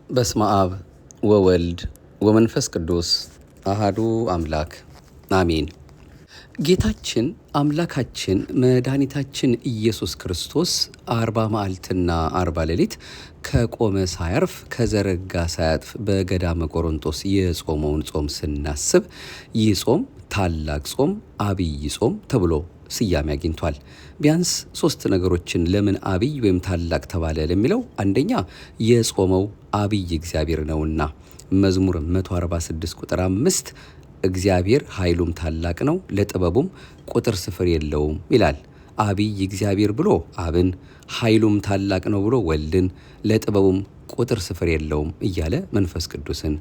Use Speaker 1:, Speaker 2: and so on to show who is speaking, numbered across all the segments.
Speaker 1: በስመ አብ ወወልድ ወመንፈስ ቅዱስ አሃዱ አምላክ አሜን። ጌታችን አምላካችን መድኃኒታችን ኢየሱስ ክርስቶስ 40 መዓልትና 40 ሌሊት ከቆመ ሳያርፍ ከዘረጋ ሳያጥፍ በገዳመ ቆሮንጦስ የጾመውን ጾም ስናስብ ይህ ጾም ታላቅ ጾም፣ አብይ ጾም ተብሎ ስያሜ አግኝቷል። ቢያንስ 3 ነገሮችን ለምን አብይ ወይም ታላቅ ተባለ ለሚለው፣ አንደኛ የጾመው አብይ እግዚአብሔር ነውና መዝሙር 146 ቁጥር 5 እግዚአብሔር ኃይሉም ታላቅ ነው ለጥበቡም ቁጥር ስፍር የለውም ይላል። አብይ እግዚአብሔር ብሎ አብን፣ ኃይሉም ታላቅ ነው ብሎ ወልድን፣ ለጥበቡም ቁጥር ስፍር የለውም እያለ መንፈስ ቅዱስን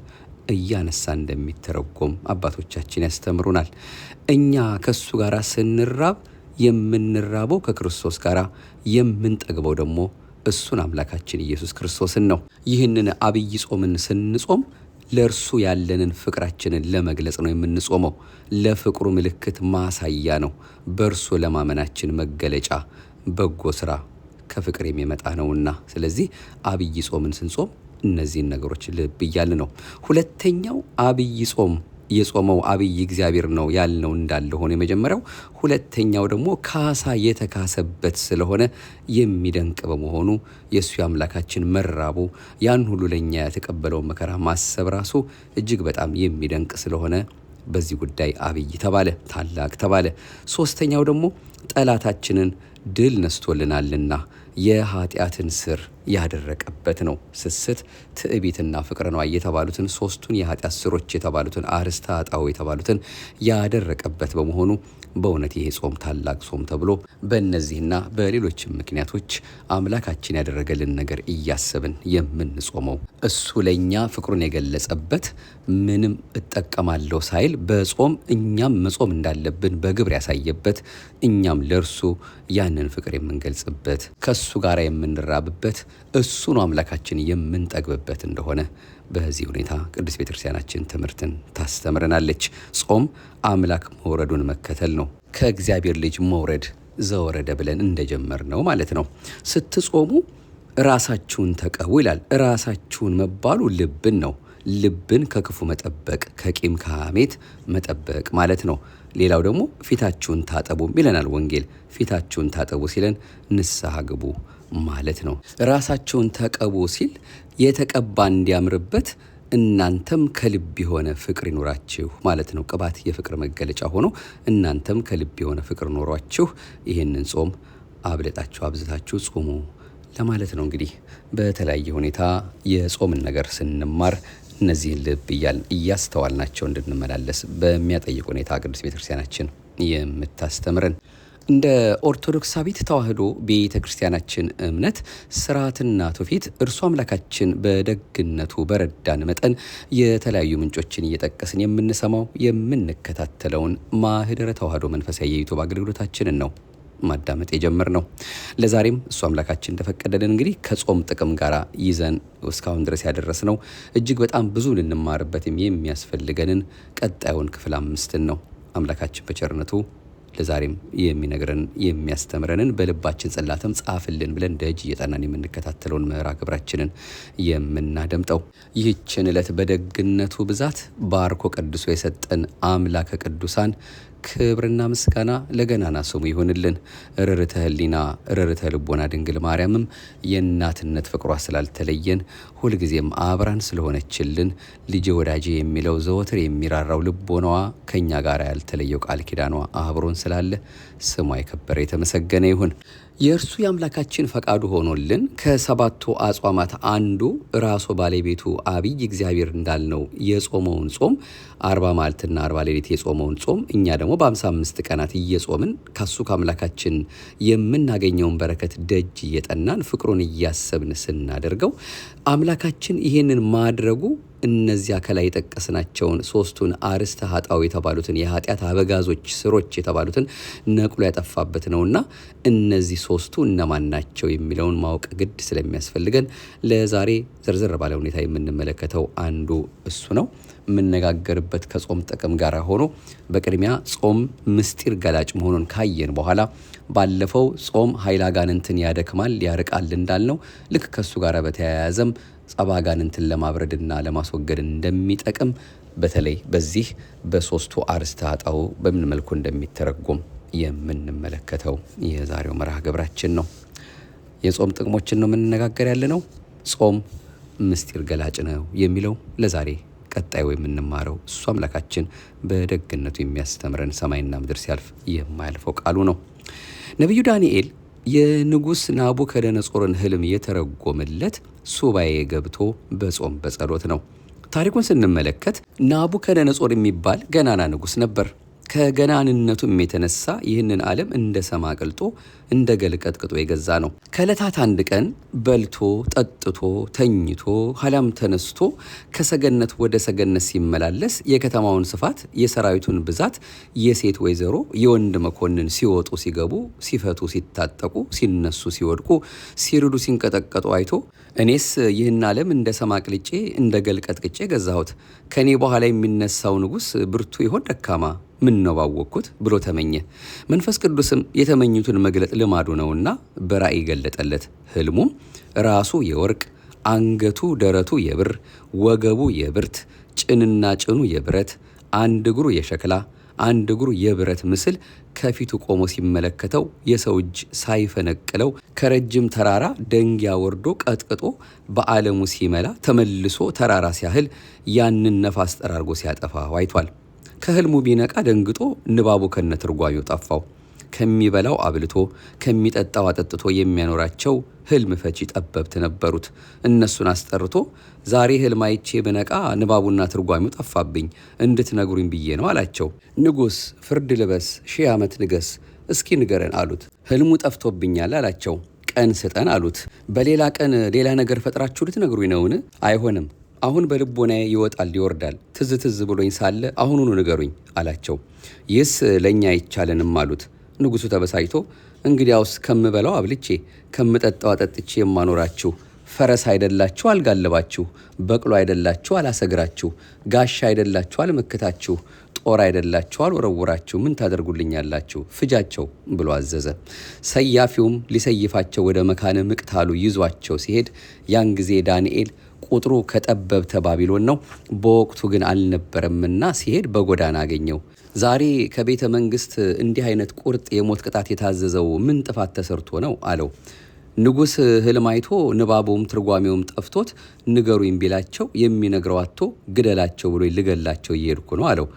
Speaker 1: እያነሳ እንደሚተረጎም አባቶቻችን ያስተምሩናል። እኛ ከሱ ጋር ስንራብ የምንራበው ከክርስቶስ ጋር፣ የምንጠግበው ደግሞ እሱን አምላካችን ኢየሱስ ክርስቶስን ነው። ይህንን አብይ ጾምን ስንጾም ለእርሱ ያለንን ፍቅራችንን ለመግለጽ ነው የምንጾመው። ለፍቅሩ ምልክት ማሳያ ነው። በእርሱ ለማመናችን መገለጫ፣ በጎ ስራ ከፍቅር የሚመጣ ነውና፣ ስለዚህ አብይ ጾምን ስንጾም እነዚህን ነገሮች ልብ እያልን ነው። ሁለተኛው አብይ ጾም የጾመው አብይ እግዚአብሔር ነው ያልነው እንዳለ ሆነ የመጀመሪያው። ሁለተኛው ደግሞ ካሳ የተካሰበት ስለሆነ የሚደንቅ በመሆኑ የእሱ የአምላካችን መራቡ፣ ያን ሁሉ ለእኛ የተቀበለውን መከራ ማሰብ ራሱ እጅግ በጣም የሚደንቅ ስለሆነ በዚህ ጉዳይ አብይ ተባለ፣ ታላቅ ተባለ። ሶስተኛው ደግሞ ጠላታችንን ድል ነስቶልናልና የኃጢአትን ስር ያደረቀበት ነው። ስስት፣ ትዕቢትና ፍቅር ነው የተባሉትን 3ቱን የኃጢአት ስሮች የተባሉትን አርስተ ኃጣውእ የተባሉትን ያደረቀበት በመሆኑ በእውነት ይሄ ጾም ታላቅ ጾም ተብሎ በእነዚህና በሌሎችም ምክንያቶች አምላካችን ያደረገልን ነገር እያሰብን የምንጾመው፣ እሱ ለእኛ ፍቅሩን የገለጸበት፣ ምንም እጠቀማለሁ ሳይል በጾም እኛም መጾም እንዳለብን በግብር ያሳየበት፣ እኛም ለእርሱ ያንን ፍቅር የምንገልጽበት፣ ከእሱ ጋር የምንራብበት፣ እሱ ነው አምላካችን የምንጠግብበት እንደሆነ በዚህ ሁኔታ ቅዱስ ቤተክርስቲያናችን ትምህርትን ታስተምረናለች። ጾም አምላክ መውረዱን መከተል ነው። ከእግዚአብሔር ልጅ መውረድ ዘወረደ ብለን እንደጀመር ነው ማለት ነው። ስትጾሙ ራሳችሁን ተቀቡ ይላል። ራሳችሁን መባሉ ልብን ነው። ልብን ከክፉ መጠበቅ፣ ከቂም ከሐሜት መጠበቅ ማለት ነው። ሌላው ደግሞ ፊታችሁን ታጠቡ ይለናል ወንጌል። ፊታችሁን ታጠቡ ሲለን ንስሐ ግቡ ማለት ነው። ራሳችሁን ተቀቡ ሲል የተቀባ እንዲያምርበት እናንተም ከልብ የሆነ ፍቅር ይኖራችሁ ማለት ነው። ቅባት የፍቅር መገለጫ ሆኖ እናንተም ከልብ የሆነ ፍቅር ኖሯችሁ ይህንን ጾም አብልጣችሁ አብዝታችሁ ጾሙ ለማለት ነው። እንግዲህ በተለያየ ሁኔታ የጾምን ነገር ስንማር እነዚህን ልብ እያልን እያስተዋልናቸው እንድንመላለስ በሚያጠይቅ ሁኔታ ቅዱስ ቤተክርስቲያናችን የምታስተምረን። እንደ ኦርቶዶክሳዊት ተዋሕዶ ቤተ ክርስቲያናችን እምነት ስርዓትና ትውፊት እርሱ አምላካችን በደግነቱ በረዳን መጠን የተለያዩ ምንጮችን እየጠቀስን የምንሰማው የምንከታተለውን ማህደረ ተዋሕዶ መንፈሳዊ የዩቱብ አገልግሎታችንን ነው ማዳመጥ የጀመርነው። ለዛሬም እሱ አምላካችን እንደፈቀደልን እንግዲህ ከጾም ጥቅም ጋር ይዘን እስካሁን ድረስ ያደረስነው እጅግ በጣም ብዙ ልንማርበት የሚያስፈልገንን ቀጣዩን ክፍል 5 ነው። አምላካችን በቸርነቱ ለዛሬም የሚነግረን የሚያስተምረንን በልባችን ጽላትም ጻፍልን ብለን ደጅ እየጠናን የምንከታተለውን ምዕራፍ ግብራችንን የምናደምጠው፣ ይህችን ዕለት በደግነቱ ብዛት ባርኮ ቀድሶ የሰጠን አምላከ ቅዱሳን ክብርና ምስጋና ለገናና ስሙ ይሁንልን። ርርተ ህሊና ርርተ ልቦና ድንግል ማርያምም የእናትነት ፍቅሯ ስላልተለየን ሁልጊዜም አብራን ስለሆነችልን ልጄ ወዳጄ የሚለው ዘወትር የሚራራው ልቦናዋ ከኛ ጋር ያልተለየው ቃል ኪዳኗ አብሮን ስላለ ስሟ የከበረ የተመሰገነ ይሁን። የእርሱ የአምላካችን ፈቃዱ ሆኖልን ከ7ቱ አጽዋማት አንዱ ራሱ ባለቤቱ አብይ እግዚአብሔር እንዳልነው የጾመውን ጾም 40 መዓልትና 40 ሌሊት የጾመውን ጾም እኛ ደግሞ በ55 ቀናት እየጾምን ከሱ ከአምላካችን የምናገኘውን በረከት ደጅ እየጠናን ፍቅሩን እያሰብን ስናደርገው አምላካችን ይህንን ማድረጉ እነዚያ ከላይ የጠቀስናቸውን 3ቱን አርስተ ኃጣውእ የተባሉትን የኃጢአት አበጋዞች ስሮች የተባሉትን ነቅሎ ያጠፋበት ነውና እነዚህ 3ቱ እነማን ናቸው የሚለውን ማወቅ ግድ ስለሚያስፈልገን ለዛሬ ዝርዝር ባለ ሁኔታ የምንመለከተው አንዱ እሱ ነው። የምነጋገርበት ከጾም ጥቅም ጋር ሆኖ በቅድሚያ ጾም ምስጢር ገላጭ መሆኑን ካየን በኋላ ባለፈው ጾም ኃይለ አጋንንትን ያደክማል ያርቃል እንዳልነው ልክ ከሱ ጋር በተያያዘም ጸባ አጋንንትን ለማብረድና ለማስወገድ እንደሚጠቅም በተለይ በዚህ በሶስቱ አርእስተ ኃጣውእ በምን መልኩ እንደሚተረጎም የምንመለከተው የዛሬው መርሃ ግብራችን ነው። የጾም ጥቅሞችን ነው የምንነጋገር ያለነው። ጾም ምስጢር ገላጭ ነው የሚለው ለዛሬ ቀጣዩ የምንማረው እሱ አምላካችን በደግነቱ የሚያስተምረን ሰማይና ምድር ሲያልፍ የማያልፈው ቃሉ ነው። ነቢዩ ዳንኤል የንጉሥ ናቡከደነጾርን ህልም የተረጎመለት ሱባኤ ገብቶ በጾም በጸሎት ነው። ታሪኩን ስንመለከት ናቡከደነጾር የሚባል ገናና ንጉሥ ነበር። ከገናንነቱም የተነሳ ይህንን ዓለም እንደ ሰም አቅልጦ እንደ ገል ቀጥቅጦ የገዛ ነው። ከዕለታት አንድ ቀን በልቶ ጠጥቶ ተኝቶ ኋላም ተነስቶ ከሰገነት ወደ ሰገነት ሲመላለስ የከተማውን ስፋት፣ የሰራዊቱን ብዛት፣ የሴት ወይዘሮ የወንድ መኮንን ሲወጡ ሲገቡ፣ ሲፈቱ ሲታጠቁ፣ ሲነሱ ሲወድቁ፣ ሲርዱ ሲንቀጠቀጡ አይቶ እኔስ ይህን ዓለም እንደ ሰም አቅልጬ እንደ ገል ቀጥቅጬ ገዛሁት፣ ከኔ በኋላ የሚነሳው ንጉሥ ብርቱ ይሆን ደካማ ምን ነው ባወቅኩት ብሎ ተመኘ። መንፈስ ቅዱስም የተመኙትን መግለጥ ልማዱ ነውና በራእይ ገለጠለት። ህልሙም ራሱ የወርቅ አንገቱ ደረቱ የብር ወገቡ የብርት ጭንና ጭኑ የብረት አንድ እግሩ የሸክላ አንድ እግሩ የብረት ምስል ከፊቱ ቆሞ ሲመለከተው የሰው እጅ ሳይፈነቅለው ከረጅም ተራራ ደንጊያ ወርዶ ቀጥቅጦ በዓለሙ ሲመላ ተመልሶ ተራራ ሲያህል ያንን ነፋስ ጠራርጎ ሲያጠፋ አይቷል። ከህልሙ ቢነቃ ደንግጦ ንባቡ ከነ ትርጓሜው ጠፋው። ከሚበላው አብልቶ ከሚጠጣው አጠጥቶ የሚያኖራቸው ህልም ፈቺ ጠበብት ነበሩት። እነሱን አስጠርቶ ዛሬ ህልም አይቼ ብነቃ ንባቡና ትርጓሜው ጠፋብኝ፣ እንድትነግሩኝ ብዬ ነው አላቸው። ንጉሥ ፍርድ ልበስ፣ 1000 ዓመት ንገስ፣ እስኪ ንገረን አሉት። ህልሙ ጠፍቶብኛል አላቸው። ቀን ስጠን አሉት። በሌላ ቀን ሌላ ነገር ፈጥራችሁ ልትነግሩኝ ነውን? አይሆንም፣ አሁን በልቦናዬ ይወጣል ይወርዳል፣ ትዝ ትዝ ብሎኝ ሳለ አሁኑኑ ንገሩኝ አላቸው። ይህስ ለእኛ አይቻለንም አሉት። ንጉሡ ተበሳጭቶ እንግዲያውስ ከምበላው አብልቼ ከምጠጣው አጠጥቼ የማኖራችሁ ፈረስ አይደላችሁ አልጋልባችሁ፣ በቅሎ አይደላችሁ አላሰግራችሁ፣ ጋሻ አይደላችሁ አልመክታችሁ፣ ጦር አይደላችሁ አልወረውራችሁ፣ ምን ታደርጉልኛላችሁ? ፍጃቸው ብሎ አዘዘ። ሰያፊውም ሊሰይፋቸው ወደ መካነ ምቅታሉ ይዟቸው ሲሄድ ያን ጊዜ ዳንኤል ቁጥሩ ከጠበብተ ባቢሎን ነው፣ በወቅቱ ግን አልነበረምና ሲሄድ በጎዳና አገኘው። ዛሬ ከቤተ መንግስት እንዲህ አይነት ቁርጥ የሞት ቅጣት የታዘዘው ምን ጥፋት ተሰርቶ ነው አለው። ንጉሥ ህልም አይቶ ንባቡም ትርጓሜውም ጠፍቶት ንገሩኝ ቢላቸው የሚነግረው አጥቶ ግደላቸው ብሎ ልገላቸው እየሄድኩ ነው አለው።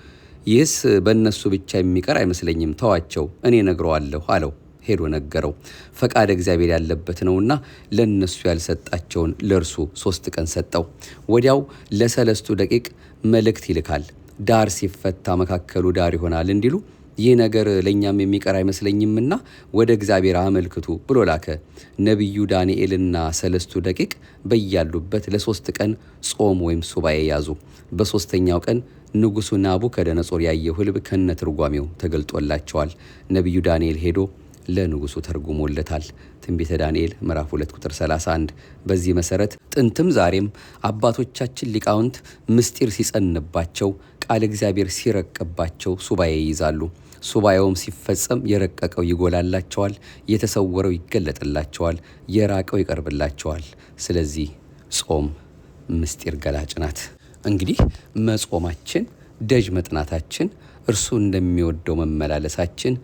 Speaker 1: ይህስ በእነሱ ብቻ የሚቀር አይመስለኝም፣ ተዋቸው እኔ ነግረዋለሁ አለው። ሄዶ ነገረው። ፈቃድ እግዚአብሔር ያለበት ነውና ለነሱ ያልሰጣቸውን ለእርሱ 3 ቀን ሰጠው። ወዲያው ለሰለስቱ ደቂቅ መልእክት ይልካል። ዳር ሲፈታ መካከሉ ዳር ይሆናል እንዲሉ ይህ ነገር ለእኛም የሚቀር አይመስለኝምና ወደ እግዚአብሔር አመልክቱ ብሎ ላከ። ነቢዩ ዳንኤልና ሰለስቱ ደቂቅ በያሉበት ለ3 ቀን ጾም ወይም ሱባኤ ያዙ። በ3ኛው ቀን ንጉሡ ናቡከደነጾር ያየው ህልም ከነ ትርጓሜው ተገልጦላቸዋል። ነቢዩ ዳንኤል ሄዶ ለንጉሡ ተርጉሞለታል። ትንቢተ ዳንኤል ምዕራፍ 2 ቁጥር 31። በዚህ መሰረት ጥንትም ዛሬም አባቶቻችን ሊቃውንት ምስጢር ሲጸንባቸው ቃል እግዚአብሔር ሲረቅባቸው ሱባኤ ይይዛሉ። ሱባኤውም ሲፈጸም የረቀቀው ይጎላላቸዋል፣ የተሰወረው ይገለጥላቸዋል፣ የራቀው ይቀርብላቸዋል። ስለዚህ ጾም ምስጢር ገላጭ ናት። እንግዲህ መጾማችን፣ ደጅ መጥናታችን፣ እርሱ እንደሚወደው መመላለሳችን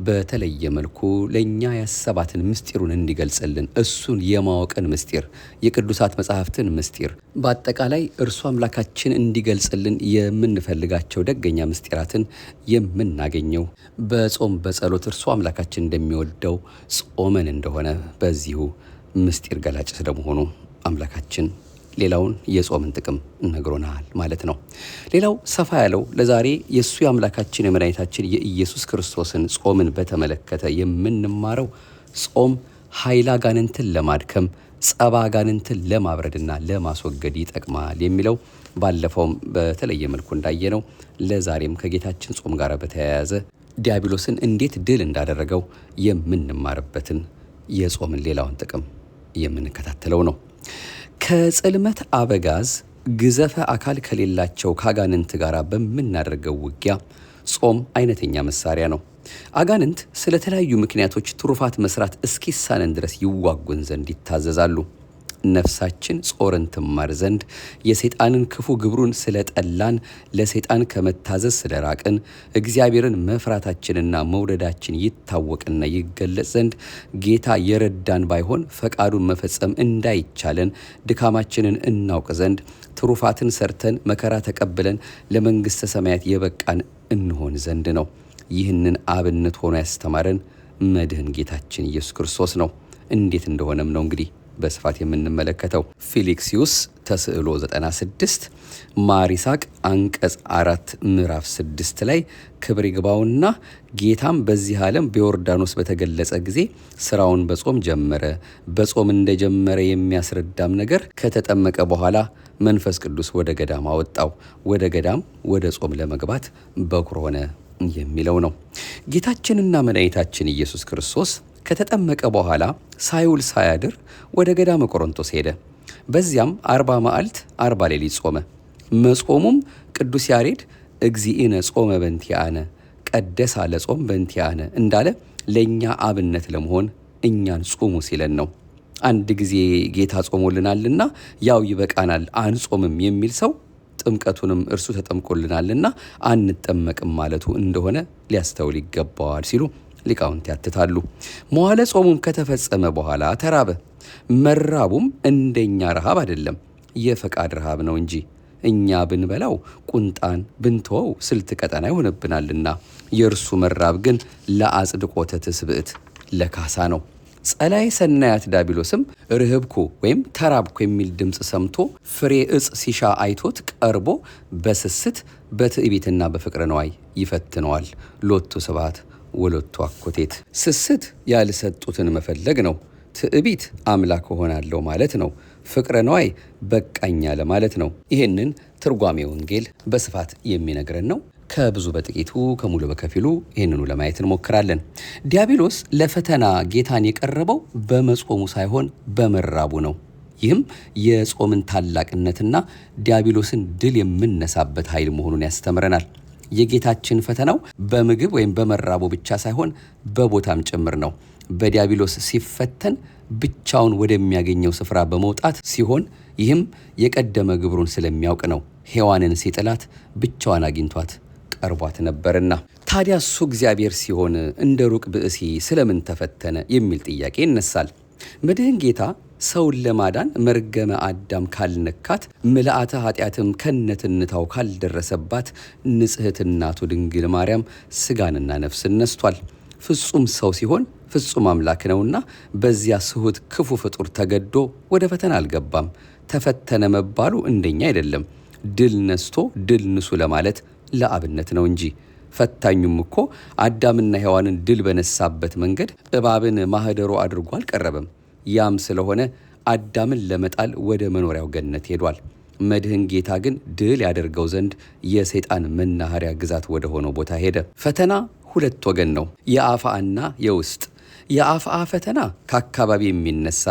Speaker 1: በተለየ መልኩ ለእኛ ያሰባትን ምስጢሩን እንዲገልጽልን እሱን የማወቅን ምስጢር፣ የቅዱሳት መጻሕፍትን ምስጢር፣ በአጠቃላይ እርሱ አምላካችን እንዲገልጽልን የምንፈልጋቸው ደገኛ ምስጢራትን የምናገኘው በጾም በጸሎት እርሱ አምላካችን እንደሚወደው ጾመን እንደሆነ በዚሁ ምስጢር ገላጭ ስለመሆኑ አምላካችን ሌላውን የጾምን ጥቅም ነግሮናል ማለት ነው። ሌላው ሰፋ ያለው ለዛሬ የእሱ የአምላካችን የመድኃኒታችን የኢየሱስ ክርስቶስን ጾምን በተመለከተ የምንማረው ጾም ኃይለ አጋንንትን ለማድከም ጸባ አጋንንትን ለማብረድና ለማስወገድ ይጠቅማል የሚለው ባለፈውም በተለየ መልኩ እንዳየነው ለዛሬም ከጌታችን ጾም ጋር በተያያዘ ዲያብሎስን እንዴት ድል እንዳደረገው የምንማርበትን የጾምን ሌላውን ጥቅም የምንከታተለው ነው። ከጽልመት አበጋዝ ግዘፈ አካል ከሌላቸው ከአጋንንት ጋር በምናደርገው ውጊያ ጾም አይነተኛ መሳሪያ ነው። አጋንንት ስለተለያዩ ምክንያቶች ትሩፋት መስራት እስኪሳነን ድረስ ይዋጉን ዘንድ ይታዘዛሉ። ነፍሳችን ጾርን ትማር ዘንድ የሰይጣንን ክፉ ግብሩን ስለጠላን ለሰይጣን ከመታዘዝ ስለራቅን እግዚአብሔርን መፍራታችንና መውደዳችን ይታወቅና ይገለጽ ዘንድ ጌታ የረዳን ባይሆን ፈቃዱን መፈጸም እንዳይቻለን ድካማችንን እናውቅ ዘንድ ትሩፋትን ሰርተን መከራ ተቀብለን ለመንግሥተ ሰማያት የበቃን እንሆን ዘንድ ነው። ይህንን አብነት ሆኖ ያስተማረን መድህን ጌታችን ኢየሱስ ክርስቶስ ነው። እንዴት እንደሆነም ነው እንግዲህ በስፋት የምንመለከተው። ፊልክስዩስ ተስዕሎ 96 ማር ይስሐቅ አንቀጽ 4 ምዕራፍ 6 ላይ ክብር ይግባውና ጌታም በዚህ ዓለም በዮርዳኖስ በተገለጸ ጊዜ ስራውን በጾም ጀመረ። በጾም እንደጀመረ የሚያስረዳም ነገር ከተጠመቀ በኋላ መንፈስ ቅዱስ ወደ ገዳም አወጣው። ወደ ገዳም ወደ ጾም ለመግባት በኩር ሆነ የሚለው ነው። ጌታችንና መድኃኒታችን ኢየሱስ ክርስቶስ ከተጠመቀ በኋላ ሳይውል ሳያድር ወደ ገዳመ ቆሮንቶስ ሄደ። በዚያም 40 መዓልት 40 ሌሊት ጾመ። መጾሙም ቅዱስ ያሬድ እግዚእነ ጾመ በእንቲአነ ቀደሳ ለጾም በእንቲአነ እንዳለ ለእኛ አብነት ለመሆን እኛን ጾሙ ሲለን ነው። አንድ ጊዜ ጌታ ጾሞልናልና ያው ይበቃናል አንጾምም የሚል ሰው ጥምቀቱንም እርሱ ተጠምቆልናልና አንጠመቅም ማለቱ እንደሆነ ሊያስተውል ይገባዋል ሲሉ ሊቃውንት ያትታሉ። መዋለ ጾሙም ከተፈጸመ በኋላ ተራበ። መራቡም እንደኛ ረሃብ አይደለም፣ የፈቃድ ረሃብ ነው እንጂ እኛ ብንበላው ቁንጣን ብንተወው ስልት ቀጠና ይሆንብናልና የእርሱ መራብ ግን ለአጽድቆተ ትስብእት ለካሳ ነው። ጸላይ ሰናያት ዲያብሎስም ርህብኩ ወይም ተራብኩ የሚል ድምፅ ሰምቶ ፍሬ ዕፅ ሲሻ አይቶት ቀርቦ በስስት በትዕቢትና በፍቅረ ነዋይ ይፈትነዋል። ሎቱ ስብሐት ወሎቱ አኮቴት። ስስት ያልሰጡትን መፈለግ ነው። ትዕቢት አምላክ እሆናለሁ ማለት ነው። ፍቅረ ነዋይ በቃኛ ለማለት ነው። ይህንን ትርጓሜ ወንጌል በስፋት የሚነግረን ነው። ከብዙ በጥቂቱ ከሙሉ በከፊሉ ይህንኑ ለማየት እንሞክራለን። ዲያብሎስ ለፈተና ጌታን የቀረበው በመጾሙ ሳይሆን በመራቡ ነው። ይህም የጾምን ታላቅነትና ዲያብሎስን ድል የምነሳበት ኃይል መሆኑን ያስተምረናል። የጌታችን ፈተናው በምግብ ወይም በመራቡ ብቻ ሳይሆን በቦታም ጭምር ነው። በዲያብሎስ ሲፈተን ብቻውን ወደሚያገኘው ስፍራ በመውጣት ሲሆን ይህም የቀደመ ግብሩን ስለሚያውቅ ነው። ሔዋንን ሲጥላት ብቻዋን አግኝቷት ቀርቧት ነበርና። ታዲያ እሱ እግዚአብሔር ሲሆን እንደ ሩቅ ብእሲ ስለምን ተፈተነ የሚል ጥያቄ ይነሳል። መድህን ጌታ ሰውን ለማዳን መርገመ አዳም ካልነካት ምልአተ ኃጢአትም ከነትንታው ካልደረሰባት ንጽሕት እናቱ ድንግል ማርያም ስጋንና ነፍስን ነስቷል። ፍጹም ሰው ሲሆን ፍጹም አምላክ ነውና በዚያ ስሁት ክፉ ፍጡር ተገዶ ወደ ፈተና አልገባም። ተፈተነ መባሉ እንደኛ አይደለም፣ ድል ነስቶ ድል ንሱ ለማለት ለአብነት ነው እንጂ። ፈታኙም እኮ አዳምና ሔዋንን ድል በነሳበት መንገድ እባብን ማህደሮ አድርጎ አልቀረበም። ያም ስለሆነ አዳምን ለመጣል ወደ መኖሪያው ገነት ሄዷል። መድህን ጌታ ግን ድል ያደርገው ዘንድ የሰይጣን መናኸሪያ ግዛት ወደ ሆነው ቦታ ሄደ። ፈተና ሁለት ወገን ነው፣ የአፍአና የውስጥ። የአፍአ ፈተና ከአካባቢ የሚነሳ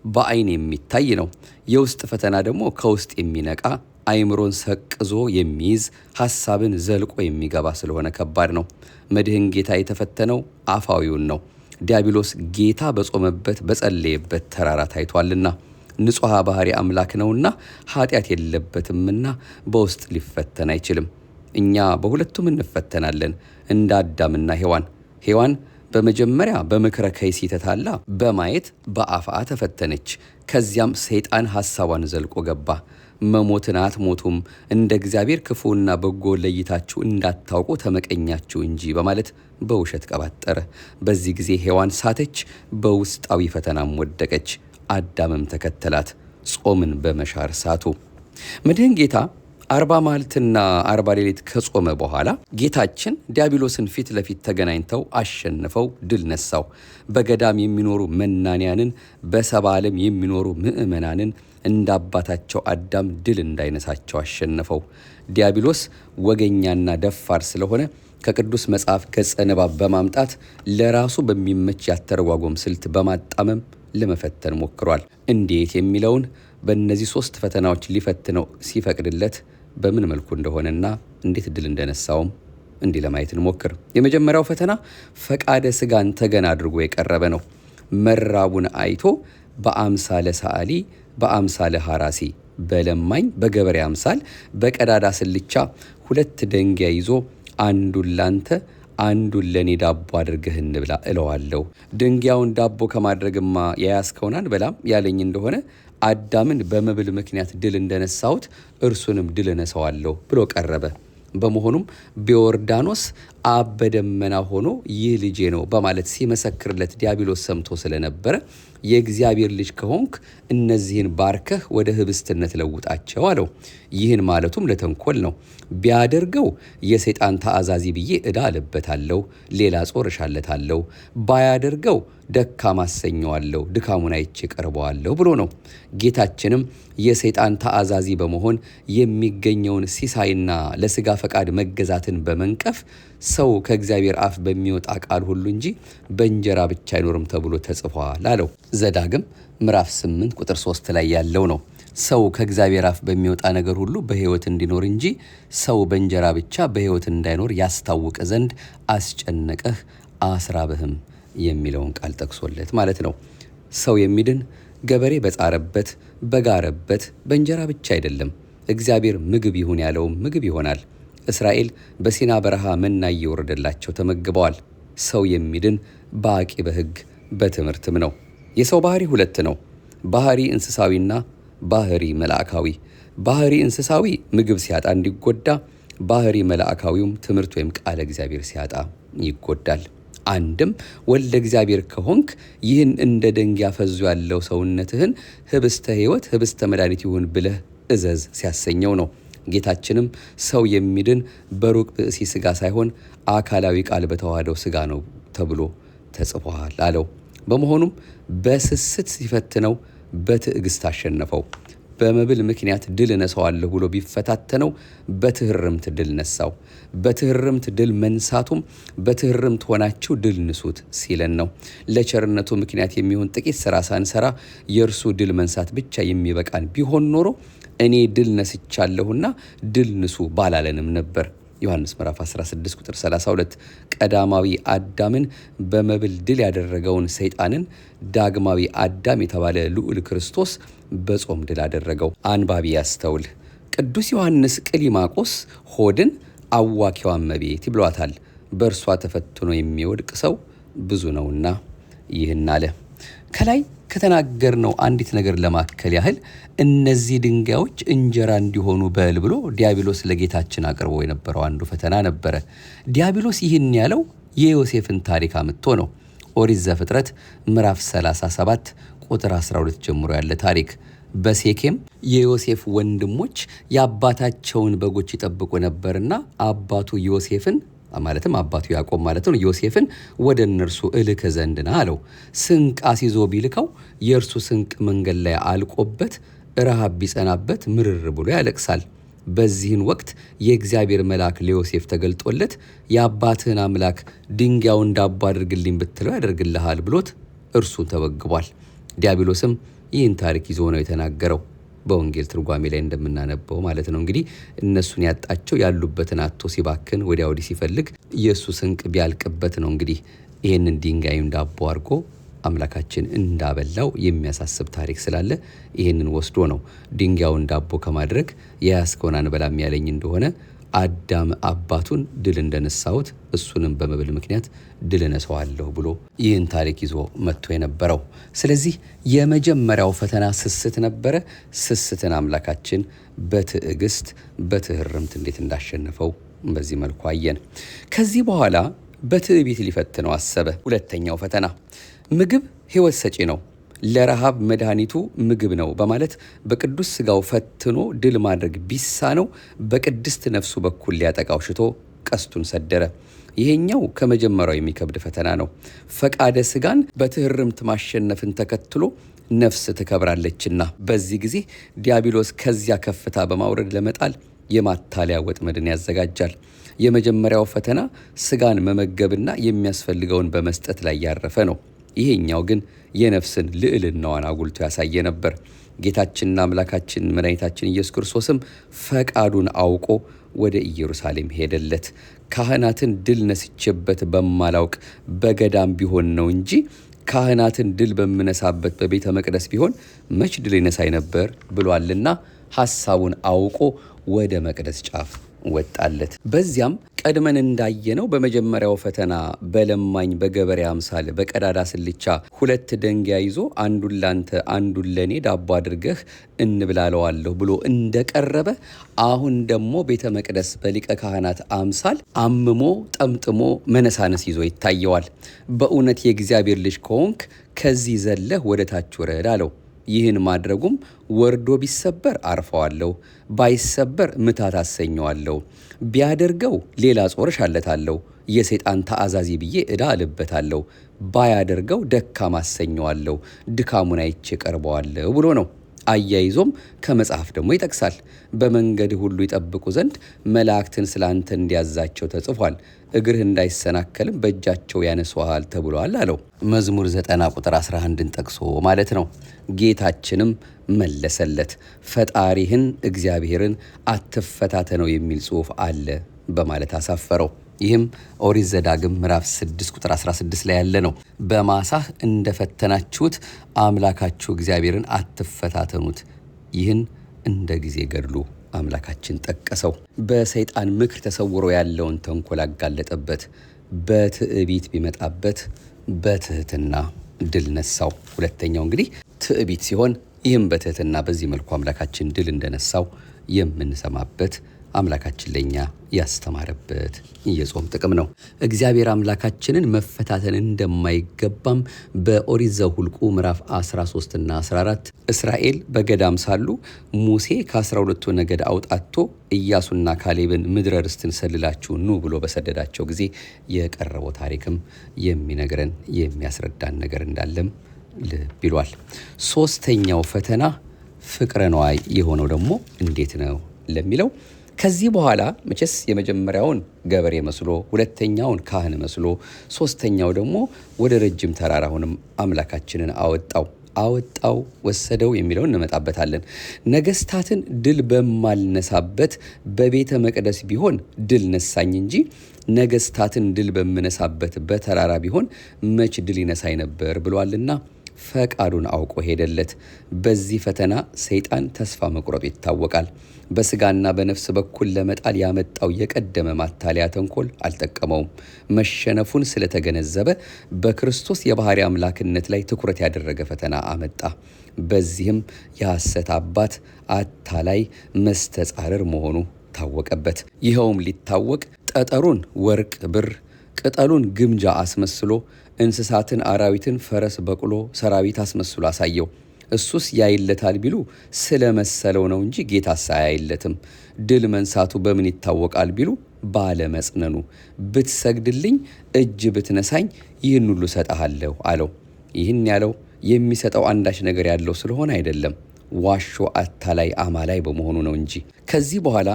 Speaker 1: በአይን የሚታይ ነው። የውስጥ ፈተና ደግሞ ከውስጥ የሚነቃ አይምሮን ሰቅዞ የሚይዝ ሐሳብን ዘልቆ የሚገባ ስለሆነ ከባድ ነው። መድህን ጌታ የተፈተነው አፋዊውን ነው። ዲያብሎስ ጌታ በጾመበት በጸለየበት ተራራ ታይቷልና ንጹሐ ባህሪ አምላክ ነውና ኃጢአት የለበትምና በውስጥ ሊፈተን አይችልም። እኛ በሁለቱም እንፈተናለን እንደ አዳምና ሔዋን። ሔዋን በመጀመሪያ በምክረ ከይሲ ተታላ በማየት በአፍአ ተፈተነች። ከዚያም ሰይጣን ሐሳቧን ዘልቆ ገባ። መሞትን አትሞቱም፣ እንደ እግዚአብሔር ክፉና በጎ ለይታችሁ እንዳታውቁ ተመቀኛችሁ እንጂ በማለት በውሸት ቀባጠረ። በዚህ ጊዜ ሔዋን ሳተች፣ በውስጣዊ ፈተናም ወደቀች። አዳምም ተከተላት፣ ጾምን በመሻር ሳቱ። መድህን ጌታ 40 መዓልትና 40 ሌሊት ከጾመ በኋላ ጌታችን ዲያብሎስን ፊት ለፊት ተገናኝተው አሸንፈው ድል ነሳው። በገዳም የሚኖሩ መናንያንን፣ በሰባ ዓለም የሚኖሩ ምእመናንን እንደ አባታቸው አዳም ድል እንዳይነሳቸው አሸነፈው። ዲያብሎስ ወገኛና ደፋር ስለሆነ ከቅዱስ መጽሐፍ ገጸ ንባብ በማምጣት ለራሱ በሚመች ያተረጓጎም ስልት በማጣመም ለመፈተን ሞክሯል። እንዴት የሚለውን በእነዚህ 3 ፈተናዎች ሊፈትነው ሲፈቅድለት በምን መልኩ እንደሆነና እንዴት ድል እንደነሳውም እንዲህ ለማየት እንሞክር። የመጀመሪያው ፈተና ፈቃደ ስጋን ተገን አድርጎ የቀረበ ነው። መራቡን አይቶ በአምሳለ ሰዓሊ በአምሳለ ሐራሲ በለማኝ በገበሬ አምሳል በቀዳዳ ስልቻ 2 ደንጊያ ይዞ አንዱን ላንተ አንዱን ለኔ ዳቦ አድርገህ እንብላ እለዋለሁ። ድንጋዩን ዳቦ ከማድረግማ የያዝከውን አንበላም ያለኝ እንደሆነ አዳምን በመብል ምክንያት ድል እንደነሳሁት እርሱንም ድል እነሳዋለሁ ብሎ ቀረበ። በመሆኑም በዮርዳኖስ አብ በደመና ሆኖ ይህ ልጄ ነው በማለት ሲመሰክርለት ዲያብሎስ ሰምቶ ስለነበረ የእግዚአብሔር ልጅ ከሆንክ እነዚህን ባርከህ ወደ ህብስትነት ለውጣቸው አለው። ይህን ማለቱም ለተንኮል ነው። ቢያደርገው የሰይጣን ተአዛዚ ብዬ ዕዳ አለበታለሁ፣ ሌላ ጾር እሻለታለሁ። ባያደርገው ደካማ አሰኘዋለሁ፣ ድካሙን አይቼ ቀርበዋለሁ ብሎ ነው። ጌታችንም የሰይጣን ተአዛዚ በመሆን የሚገኘውን ሲሳይና ለስጋ ፈቃድ መገዛትን በመንቀፍ ሰው ከእግዚአብሔር አፍ በሚወጣ ቃል ሁሉ እንጂ በእንጀራ ብቻ አይኖርም ተብሎ ተጽፏል አለው። ዘዳግም ምዕራፍ 8 ቁጥር 3 ላይ ያለው ነው። ሰው ከእግዚአብሔር አፍ በሚወጣ ነገር ሁሉ በሕይወት እንዲኖር እንጂ ሰው በእንጀራ ብቻ በሕይወት እንዳይኖር ያስታውቅ ዘንድ አስጨነቀህ አስራብህም የሚለውን ቃል ጠቅሶለት ማለት ነው። ሰው የሚድን ገበሬ በጻረበት በጋረበት በእንጀራ ብቻ አይደለም። እግዚአብሔር ምግብ ይሁን ያለውም ምግብ ይሆናል። እስራኤል በሲና በረሃ መና እየወረደላቸው ተመግበዋል። ሰው የሚድን በአቂ በሕግ በትምህርትም ነው። የሰው ባህሪ 2 ነው። ባህሪ እንስሳዊና ባህሪ መላእካዊ። ባህሪ እንስሳዊ ምግብ ሲያጣ እንዲጎዳ፣ ባህሪ መላእካዊውም ትምህርት ወይም ቃለ እግዚአብሔር ሲያጣ ይጎዳል። አንድም ወልደ እግዚአብሔር ከሆንክ ይህን እንደ ደንጊያ ፈዞ ያለው ሰውነትህን ህብስተ ሕይወት ህብስተ መድኃኒት ይሁን ብለህ እዘዝ ሲያሰኘው ነው። ጌታችንም ሰው የሚድን በሩቅ ብእሲ ሥጋ ሳይሆን አካላዊ ቃል በተዋህደው ሥጋ ነው ተብሎ ተጽፏል አለው። በመሆኑም በስስት ሲፈትነው በትዕግስት አሸነፈው። በመብል ምክንያት ድል እነሳዋለሁ ብሎ ቢፈታተነው በትህርምት ድል ነሳው። በትህርምት ድል መንሳቱም በትህርምት ሆናችሁ ድል ንሱት ሲለን ነው። ለቸርነቱ ምክንያት የሚሆን ጥቂት ሥራ ሳንሰራ የእርሱ ድል መንሳት ብቻ የሚበቃን ቢሆን ኖሮ እኔ ድል ነስቻለሁና ድል ንሱ ባላለንም ነበር። ዮሐንስ ምዕራፍ 16 ቁጥር 32 ቀዳማዊ አዳምን በመብል ድል ያደረገውን ሰይጣንን ዳግማዊ አዳም የተባለ ልዑል ክርስቶስ በጾም ድል አደረገው። አንባቢ ያስተውል። ቅዱስ ዮሐንስ ቅሊማቆስ ሆድን አዋኪዋ እመቤት ይብሏታል። በእርሷ ተፈትኖ የሚወድቅ ሰው ብዙ ነውና ይህን አለ። ከላይ ከተናገርነው አንዲት ነገር ለማከል ያህል እነዚህ ድንጋዮች እንጀራ እንዲሆኑ በል ብሎ ዲያብሎስ ለጌታችን አቅርቦ የነበረው አንዱ ፈተና ነበረ። ዲያብሎስ ይህን ያለው የዮሴፍን ታሪክ አምጥቶ ነው። ኦሪት ዘፍጥረት ምዕራፍ 37 ቁጥር 12 ጀምሮ ያለ ታሪክ። በሴኬም የዮሴፍ ወንድሞች የአባታቸውን በጎች ይጠብቁ ነበርና አባቱ ዮሴፍን ማለትም አባቱ ያዕቆብ ማለት ነው ዮሴፍን ወደ እነርሱ እልክ ዘንድ ና አለው። ስንቅ አስይዞ ቢልከው የእርሱ ስንቅ መንገድ ላይ አልቆበት ረሃብ ቢጸናበት ምርር ብሎ ያለቅሳል። በዚህን ወቅት የእግዚአብሔር መልአክ ለዮሴፍ ተገልጦለት የአባትህን አምላክ ድንጋዩን ዳቦ አድርግልኝ ብትለው ያደርግልሃል ብሎት እርሱን ተወግቧል። ዲያብሎስም ይህን ታሪክ ይዞ ነው የተናገረው። በወንጌል ትርጓሜ ላይ እንደምናነበው ማለት ነው። እንግዲህ እነሱን ያጣቸው ያሉበትን አጥቶ ሲባክን ወዲያ ወዲህ ሲፈልግ የእሱ ስንቅ ቢያልቅበት ነው እንግዲህ ይህንን ድንጋዩን ዳቦ አድርጎ አምላካችን እንዳበላው የሚያሳስብ ታሪክ ስላለ ይህንን ወስዶ ነው ድንጋዩን ዳቦ ከማድረግ የያዝከውን አንበላም ያለኝ እንደሆነ አዳም አባቱን ድል እንደነሳሁት እሱንም በመብል ምክንያት ድል እነሳዋለሁ ብሎ ይህን ታሪክ ይዞ መጥቶ የነበረው። ስለዚህ የመጀመሪያው ፈተና ስስት ነበረ። ስስትን አምላካችን በትዕግስት በትህርምት እንዴት እንዳሸነፈው በዚህ መልኩ አየን። ከዚህ በኋላ በትዕቢት ሊፈትነው አሰበ። ሁለተኛው ፈተና ምግብ ሕይወት ሰጪ ነው፣ ለረሃብ መድኃኒቱ ምግብ ነው በማለት በቅዱስ ሥጋው ፈትኖ ድል ማድረግ ቢሳነው በቅድስት ነፍሱ በኩል ሊያጠቃው ሽቶ ቀስቱን ሰደረ። ይሄኛው ከመጀመሪያው የሚከብድ ፈተና ነው። ፈቃደ ሥጋን በትህርምት ማሸነፍን ተከትሎ ነፍስ ትከብራለችና በዚህ ጊዜ ዲያብሎስ ከዚያ ከፍታ በማውረድ ለመጣል የማታለያ ወጥመድን ያዘጋጃል። የመጀመሪያው ፈተና ሥጋን መመገብና የሚያስፈልገውን በመስጠት ላይ ያረፈ ነው። ይሄኛው ግን የነፍስን ልዕልናዋን አጉልቶ ያሳየ ነበር። ጌታችንና አምላካችን መድኃኒታችን ኢየሱስ ክርስቶስም ፈቃዱን አውቆ ወደ ኢየሩሳሌም ሄደለት። ካህናትን ድል ነስቼበት በማላውቅ በገዳም ቢሆን ነው እንጂ ካህናትን ድል በምነሳበት በቤተ መቅደስ ቢሆን መች ድል ይነሳኝ ነበር ብሏልና ሐሳቡን አውቆ ወደ መቅደስ ጫፍ ወጣለት። በዚያም ቀድመን እንዳየነው በመጀመሪያው ፈተና በለማኝ በገበሬ አምሳል በቀዳዳ ስልቻ 2 ደንጊያ ይዞ አንዱን ላንተ አንዱን ለኔ ዳቦ አድርገህ እንብላለዋለሁ ብሎ እንደቀረበ አሁን ደግሞ ቤተ መቅደስ በሊቀ ካህናት አምሳል አምሞ ጠምጥሞ መነሳነስ ይዞ ይታየዋል። በእውነት የእግዚአብሔር ልጅ ከሆንክ ከዚህ ዘለህ ወደ ታች ውረድ አለው። ይህን ማድረጉም ወርዶ ቢሰበር አርፈዋለሁ፣ ባይሰበር ምታት አሰኘዋለሁ፣ ቢያደርገው ሌላ ጾር እሻለታለሁ፣ የሰይጣን ተአዛዚ ብዬ ዕዳ እልበታለሁ፣ ባያደርገው ደካማ አሰኘዋለሁ፣ ድካሙን አይቼ ቀርበዋለሁ ብሎ ነው። አያይዞም ከመጽሐፍ ደግሞ ይጠቅሳል። በመንገድ ሁሉ ይጠብቁ ዘንድ መላእክትን ስላንተ እንዲያዛቸው ተጽፏል፣ እግርህ እንዳይሰናከልም በእጃቸው ያነሱሃል ተብሏል አለው። መዝሙር 90 ቁጥር 11ን ጠቅሶ ማለት ነው። ጌታችንም መለሰለት፣ ፈጣሪህን እግዚአብሔርን አትፈታተነው የሚል ጽሑፍ አለ በማለት አሳፈረው። ይህም ኦሪት ዘዳግም ምዕራፍ 6 ቁጥር 16 ላይ ያለ ነው። በማሳህ እንደፈተናችሁት አምላካችሁ እግዚአብሔርን አትፈታተኑት። ይህን እንደ ጊዜ ገድሉ አምላካችን ጠቀሰው። በሰይጣን ምክር ተሰውሮ ያለውን ተንኮል አጋለጠበት። በትዕቢት ቢመጣበት በትህትና ድል ነሳው። ሁለተኛው እንግዲህ ትዕቢት ሲሆን፣ ይህም በትህትና በዚህ መልኩ አምላካችን ድል እንደነሳው የምንሰማበት አምላካችን ለኛ ያስተማረበት የጾም ጥቅም ነው። እግዚአብሔር አምላካችንን መፈታተን እንደማይገባም በኦሪት ዘኍልቍ ምዕራፍ 13 እና 14 እስራኤል በገዳም ሳሉ ሙሴ ከ12ቱ ነገድ አውጣቶ ኢያሱና ካሌብን ምድረ ርስትን ሰልላችሁ ኑ ብሎ በሰደዳቸው ጊዜ የቀረበው ታሪክም የሚነግረን የሚያስረዳን ነገር እንዳለም ልብ ይሏል። ሶስተኛው ፈተና ፍቅረ ነዋይ የሆነው ደግሞ እንዴት ነው ለሚለው ከዚህ በኋላ መቼስ የመጀመሪያውን ገበሬ መስሎ፣ ሁለተኛውን ካህን መስሎ፣ ሶስተኛው ደግሞ ወደ ረጅም ተራራውንም አምላካችንን አወጣው ወሰደው የሚለውን እንመጣበታለን። ነገስታትን ድል በማልነሳበት በቤተ መቅደስ ቢሆን ድል ነሳኝ እንጂ ነገስታትን ድል በምነሳበት በተራራ ቢሆን መች ድል ይነሳኝ ነበር ብሏልና ፈቃዱን አውቆ ሄደለት። በዚህ ፈተና ሰይጣን ተስፋ መቁረጡ ይታወቃል። በስጋና በነፍስ በኩል ለመጣል ያመጣው የቀደመ ማታለያ ተንኮል አልጠቀመውም። መሸነፉን ስለተገነዘበ በክርስቶስ የባህሪ አምላክነት ላይ ትኩረት ያደረገ ፈተና አመጣ። በዚህም የሐሰት አባት አታላይ መስተጻርር መሆኑ ታወቀበት። ይኸውም ሊታወቅ ጠጠሩን ወርቅ ብር፣ ቅጠሉን ግምጃ አስመስሎ እንስሳትን አራዊትን ፈረስ በቅሎ ሰራዊት አስመስሎ አሳየው። እሱስ ያይለታል ቢሉ ስለመሰለው ነው እንጂ ጌታስ አያይለትም። ድል መንሳቱ በምን ይታወቃል ቢሉ ባለመጽነኑ። ብትሰግድልኝ እጅ ብትነሳኝ ይህን ሁሉ ሰጠሃለሁ አለው። ይህን ያለው የሚሰጠው አንዳች ነገር ያለው ስለሆነ አይደለም፣ ዋሾ አታላይ አማላይ በመሆኑ ነው እንጂ። ከዚህ በኋላ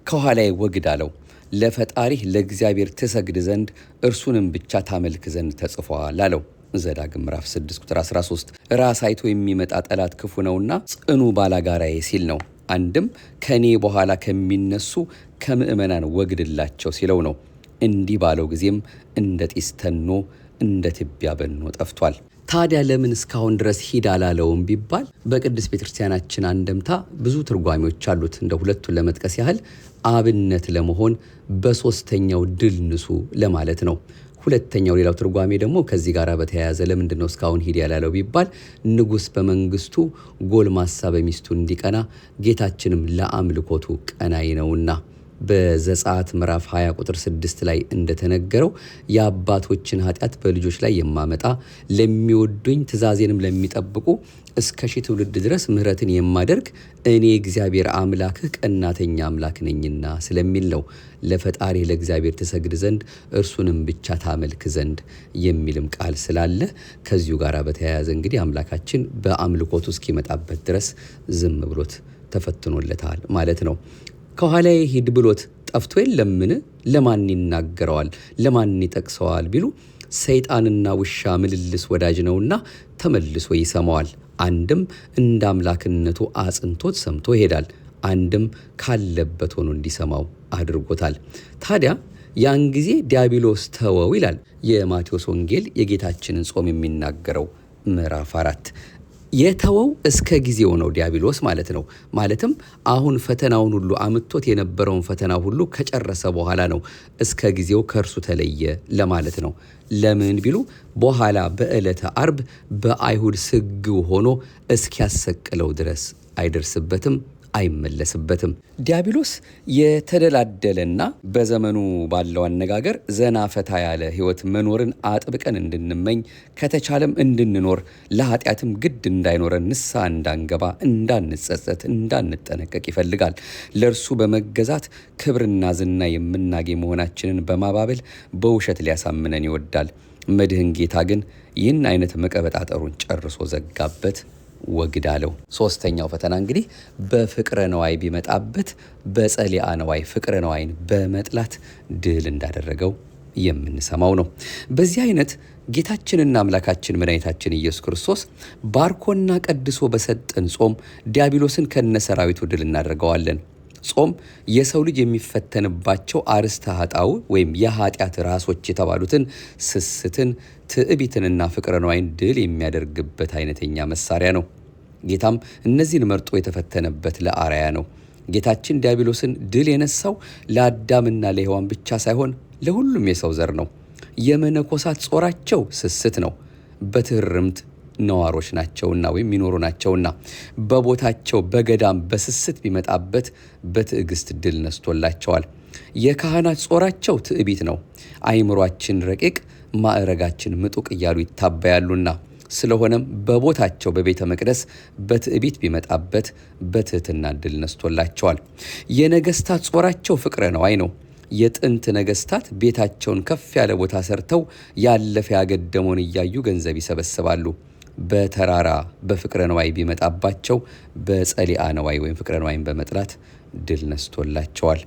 Speaker 1: ከኋላዬ ወግድ አለው። ለፈጣሪህ ለእግዚአብሔር ትሰግድ ዘንድ እርሱንም ብቻ ታመልክ ዘንድ ተጽፏል አለው። ዘዳግም ምዕራፍ 6 ቁጥር 13 ራስ አይቶ የሚመጣ ጠላት ክፉ ነውና ጽኑ ባላጋራዬ ሲል ነው። አንድም ከኔ በኋላ ከሚነሱ ከምዕመናን ወግድላቸው ሲለው ነው። እንዲህ ባለው ጊዜም እንደ ጢስ ተኖ እንደ ትቢያ በኖ ጠፍቷል። ታዲያ ለምን እስካሁን ድረስ ሂድ አላለውም ቢባል በቅድስት ቤተክርስቲያናችን አንደምታ ብዙ ትርጓሜዎች አሉት። እንደ ሁለቱን ለመጥቀስ ያህል አብነት ለመሆን በሶስተኛው ድል ንሱ ለማለት ነው። ሁለተኛው ሌላው ትርጓሜ ደግሞ ከዚህ ጋር በተያያዘ ለምንድን ነው እስካሁን ሂድ ያላለው ቢባል ንጉሥ በመንግስቱ ጎልማሳ በሚስቱ እንዲቀና ጌታችንም ለአምልኮቱ ቀናይ ነውና። በዘጸአት ምዕራፍ 20 ቁጥር 6 ላይ እንደተነገረው የአባቶችን ኃጢአት በልጆች ላይ የማመጣ ለሚወዱኝ ትእዛዜንም ለሚጠብቁ እስከ ሺህ ትውልድ ድረስ ምሕረትን የማደርግ እኔ እግዚአብሔር አምላክህ ቀናተኛ አምላክ ነኝና ስለሚል ነው። ለፈጣሪ ለእግዚአብሔር ትሰግድ ዘንድ እርሱንም ብቻ ታመልክ ዘንድ የሚልም ቃል ስላለ ከዚሁ ጋር በተያያዘ እንግዲህ አምላካችን በአምልኮቱ እስኪመጣበት ድረስ ዝም ብሎት ተፈትኖለታል ማለት ነው። ከኋላዬ ሂድ ብሎት ጠፍቶ የለምን? ለማን ይናገረዋል? ለማን ይጠቅሰዋል ቢሉ ሰይጣንና ውሻ ምልልስ ወዳጅ ነውና ተመልሶ ይሰማዋል። አንድም እንደ አምላክነቱ አጽንቶት ሰምቶ ይሄዳል፣ አንድም ካለበት ሆኖ እንዲሰማው አድርጎታል። ታዲያ ያን ጊዜ ዲያብሎስ ተወው ይላል የማቴዎስ ወንጌል የጌታችንን ጾም የሚናገረው ምዕራፍ 4። የተወው እስከ ጊዜው ነው ዲያብሎስ ማለት ነው። ማለትም አሁን ፈተናውን ሁሉ አምጥቶት የነበረውን ፈተና ሁሉ ከጨረሰ በኋላ ነው እስከ ጊዜው ከእርሱ ተለየ ለማለት ነው። ለምን ቢሉ በኋላ በዕለተ አርብ በአይሁድ ስግው ሆኖ እስኪያሰቅለው ድረስ አይደርስበትም፣ አይመለስበትም። ዲያብሎስ የተደላደለና በዘመኑ ባለው አነጋገር ዘና ፈታ ያለ ሕይወት መኖርን አጥብቀን እንድንመኝ ከተቻለም እንድንኖር ለኃጢአትም ግድ እንዳይኖረን ንስሐ እንዳንገባ፣ እንዳንጸጸት፣ እንዳንጠነቀቅ ይፈልጋል። ለእርሱ በመገዛት ክብርና ዝና የምናገኝ መሆናችንን በማባበል በውሸት ሊያሳምነን ይወዳል። መድህን ጌታ ግን ይህን አይነት መቀበጣጠሩን ጨርሶ ዘጋበት፣ ወግድ አለው። ሶስተኛው ፈተና እንግዲህ በፍቅረ ነዋይ ቢመጣበት በጸሊአ ነዋይ ፍቅረ ነዋይን በመጥላት ድል እንዳደረገው የምንሰማው ነው። በዚህ አይነት ጌታችንና አምላካችን መድኃኒታችን ኢየሱስ ክርስቶስ ባርኮና ቀድሶ በሰጠን ጾም ዲያብሎስን ከነሰራዊቱ ድል እናደርገዋለን። ጾም የሰው ልጅ የሚፈተንባቸው አርስተ ኃጣው ወይም የኃጢአት ራሶች የተባሉትን ስስትን፣ ትዕቢትንና ፍቅረ ነዋይን ድል የሚያደርግበት አይነተኛ መሳሪያ ነው። ጌታም እነዚህን መርጦ የተፈተነበት ለአርአያ ነው። ጌታችን ዲያብሎስን ድል የነሳው ለአዳምና ለሔዋን ብቻ ሳይሆን ለሁሉም የሰው ዘር ነው። የመነኮሳት ጾራቸው ስስት ነው። በትህርምት ነዋሮች ናቸውና ወይም የሚኖሩ ናቸውና በቦታቸው በገዳም በስስት ቢመጣበት በትዕግስት ድል ነስቶላቸዋል። የካህናት ጾራቸው ትዕቢት ነው። አእምሯችን ረቂቅ ማዕረጋችን ምጡቅ እያሉ ይታበያሉና ስለሆነም በቦታቸው በቤተ መቅደስ በትዕቢት ቢመጣበት በትህትና ድል ነስቶላቸዋል። የነገስታት ጾራቸው ፍቅረ ነዋይ ነው። የጥንት ነገስታት ቤታቸውን ከፍ ያለ ቦታ ሰርተው ያለፈ ያገደመውን እያዩ ገንዘብ ይሰበስባሉ። በተራራ በፍቅረ ነዋይ ቢመጣባቸው በጸሊአ ነዋይ ወይም ፍቅረ ነዋይን በመጥላት ድል ነስቶላቸዋል።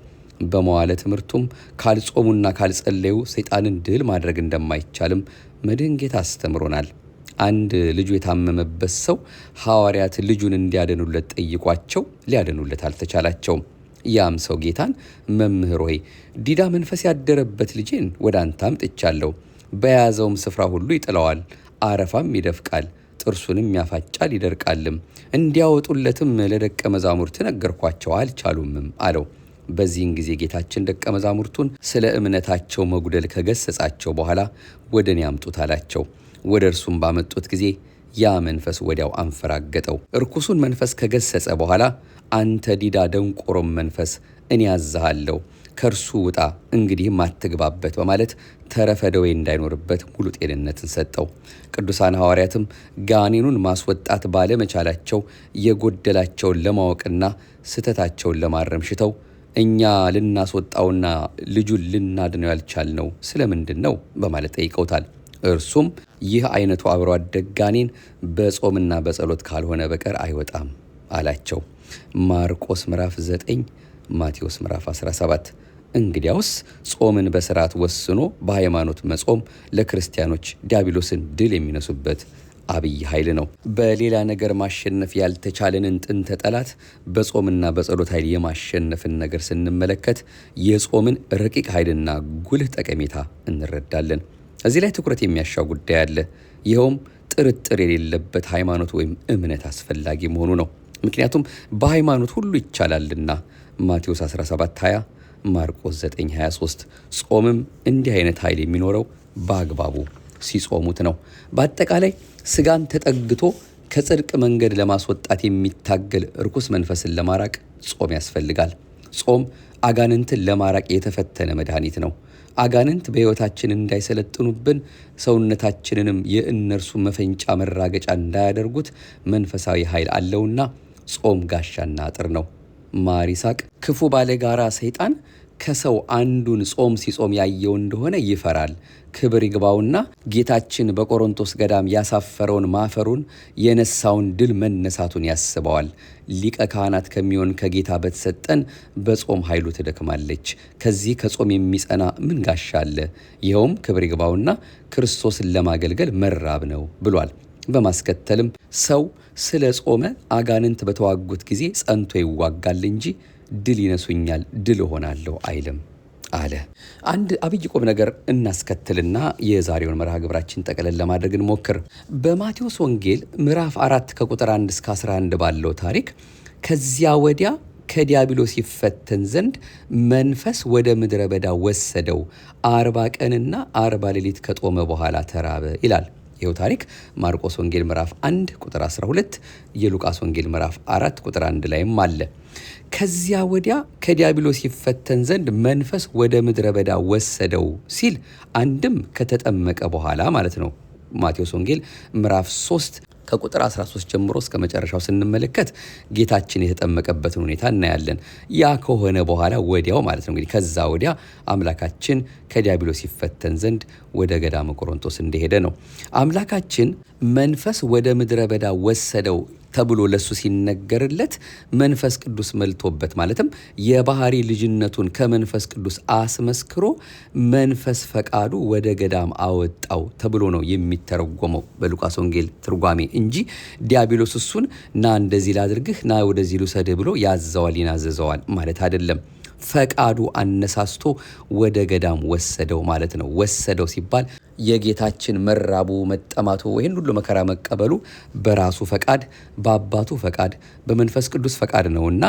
Speaker 1: በመዋለ ትምህርቱም ካልጾሙና ካልጸለዩ ሰይጣንን ድል ማድረግ እንደማይቻልም መድህን ጌታ አስተምሮናል። አንድ ልጁ የታመመበት ሰው ሐዋርያት ልጁን እንዲያደኑለት ጠይቋቸው ሊያደኑለት አልተቻላቸውም። ያም ሰው ጌታን መምህር ሆይ ዲዳ መንፈስ ያደረበት ልጄን ወደ አንተ አምጥቻለሁ። በያዘውም ስፍራ ሁሉ ይጥለዋል፣ አረፋም ይደፍቃል፣ ጥርሱንም ያፋጫል ይደርቃልም። እንዲያወጡለትም ለደቀ መዛሙርት ነገርኳቸው አልቻሉምም አለው። በዚህን ጊዜ ጌታችን ደቀ መዛሙርቱን ስለ እምነታቸው መጉደል ከገሰጻቸው በኋላ ወደ እኔ አምጡት አላቸው። ወደ እርሱም ባመጡት ጊዜ ያ መንፈስ ወዲያው አንፈራገጠው። እርኩሱን መንፈስ ከገሰጸ በኋላ አንተ ዲዳ ደንቆሮም መንፈስ እኔ ያዝሃለሁ፣ ከእርሱ ውጣ፣ እንግዲህም አትግባበት በማለት ተረፈ ደዌ እንዳይኖርበት ሙሉ ጤንነትን ሰጠው። ቅዱሳን ሐዋርያትም ጋኔኑን ማስወጣት ባለመቻላቸው የጎደላቸውን ለማወቅና ስህተታቸውን ለማረም ሽተው እኛ ልናስወጣውና ልጁን ልናድነው ያልቻልነው ስለምንድን ነው በማለት ጠይቀውታል። እርሱም ይህ አይነቱ አብሮ አደግ ጋኔን በጾምና በጸሎት ካልሆነ በቀር አይወጣም አላቸው። ማርቆስ ምዕራፍ 9 ማቴዎስ ምዕራፍ 17። እንግዲያውስ ጾምን በስርዓት ወስኖ በሃይማኖት መጾም ለክርስቲያኖች ዲያብሎስን ድል የሚነሱበት አብይ ኃይል ነው። በሌላ ነገር ማሸነፍ ያልተቻለንን ጥንተ ጠላት በጾምና በጸሎት ኃይል የማሸነፍን ነገር ስንመለከት የጾምን ረቂቅ ኃይልና ጉልህ ጠቀሜታ እንረዳለን። እዚህ ላይ ትኩረት የሚያሻው ጉዳይ አለ። ይኸውም ጥርጥር የሌለበት ሃይማኖት ወይም እምነት አስፈላጊ መሆኑ ነው። ምክንያቱም በሃይማኖት ሁሉ ይቻላልና ማቴዎስ 17:20፣ ማርቆስ 9:23። ጾምም እንዲህ አይነት ኃይል የሚኖረው በአግባቡ ሲጾሙት ነው። በአጠቃላይ ስጋን ተጠግቶ ከጽድቅ መንገድ ለማስወጣት የሚታገል ርኩስ መንፈስን ለማራቅ ጾም ያስፈልጋል። ጾም አጋንንትን ለማራቅ የተፈተነ መድኃኒት ነው። አጋንንት በሕይወታችን እንዳይሰለጥኑብን ሰውነታችንንም የእነርሱ መፈንጫ መራገጫ እንዳያደርጉት መንፈሳዊ ኃይል አለውና ጾም ጋሻና አጥር ነው። ማር ይስሐቅ ክፉ ባለጋራ ሰይጣን ከሰው አንዱን ጾም ሲጾም ያየው እንደሆነ ይፈራል። ክብር ይግባውና ጌታችን በቆሮንቶስ ገዳም ያሳፈረውን ማፈሩን የነሳውን ድል መነሳቱን ያስበዋል። ሊቀ ካህናት ከሚሆን ከጌታ በተሰጠን በጾም ኃይሉ ትደክማለች። ከዚህ ከጾም የሚጸና ምን ጋሻ አለ? ይኸውም ክብር ይግባውና ክርስቶስን ለማገልገል መራብ ነው ብሏል። በማስከተልም ሰው ስለ ጾመ አጋንንት በተዋጉት ጊዜ ጸንቶ ይዋጋል እንጂ ድል ይነሱኛል፣ ድል እሆናለሁ አይልም። አለ። አንድ አብይ ቁም ነገር እናስከትልና የዛሬውን መርሃ ግብራችን ጠቅለል ለማድረግ እንሞክር። በማቴዎስ ወንጌል ምዕራፍ 4 ከቁጥር 1 እስከ 11 ባለው ታሪክ ከዚያ ወዲያ ከዲያብሎስ ይፈተን ዘንድ መንፈስ ወደ ምድረ በዳ ወሰደው፣ 40 ቀንና 40 ሌሊት ከጦመ በኋላ ተራበ ይላል። ይኸው ታሪክ ማርቆስ ወንጌል ምዕራፍ 1 ቁጥር 12፣ የሉቃስ ወንጌል ምዕራፍ 4 ቁጥር 1 ላይም አለ። ከዚያ ወዲያ ከዲያብሎስ ይፈተን ዘንድ መንፈስ ወደ ምድረ በዳ ወሰደው ሲል አንድም ከተጠመቀ በኋላ ማለት ነው። ማቴዎስ ወንጌል ምዕራፍ 3 ከቁጥር 13 ጀምሮ እስከ መጨረሻው ስንመለከት ጌታችን የተጠመቀበትን ሁኔታ እናያለን። ያ ከሆነ በኋላ ወዲያው ማለት ነው እንግዲህ ከዛ ወዲያ አምላካችን ከዲያብሎስ ይፈተን ዘንድ ወደ ገዳመ ቆሮንቶስ እንደሄደ ነው። አምላካችን መንፈስ ወደ ምድረ በዳ ወሰደው ተብሎ ለሱ ሲነገርለት መንፈስ ቅዱስ መልቶበት ማለትም የባህሪ ልጅነቱን ከመንፈስ ቅዱስ አስመስክሮ መንፈስ ፈቃዱ ወደ ገዳም አወጣው ተብሎ ነው የሚተረጎመው በሉቃስ ወንጌል ትርጓሜ እንጂ ዲያብሎስ እሱን ና እንደዚህ ላድርግህ ና ወደዚህ ልውሰድህ ብሎ ያዘዋል ይናዘዘዋል ማለት አይደለም። ፈቃዱ አነሳስቶ ወደ ገዳም ወሰደው ማለት ነው። ወሰደው ሲባል የጌታችን መራቡ መጠማቱ ወይን ሁሉ መከራ መቀበሉ በራሱ ፈቃድ በአባቱ ፈቃድ በመንፈስ ቅዱስ ፈቃድ ነውና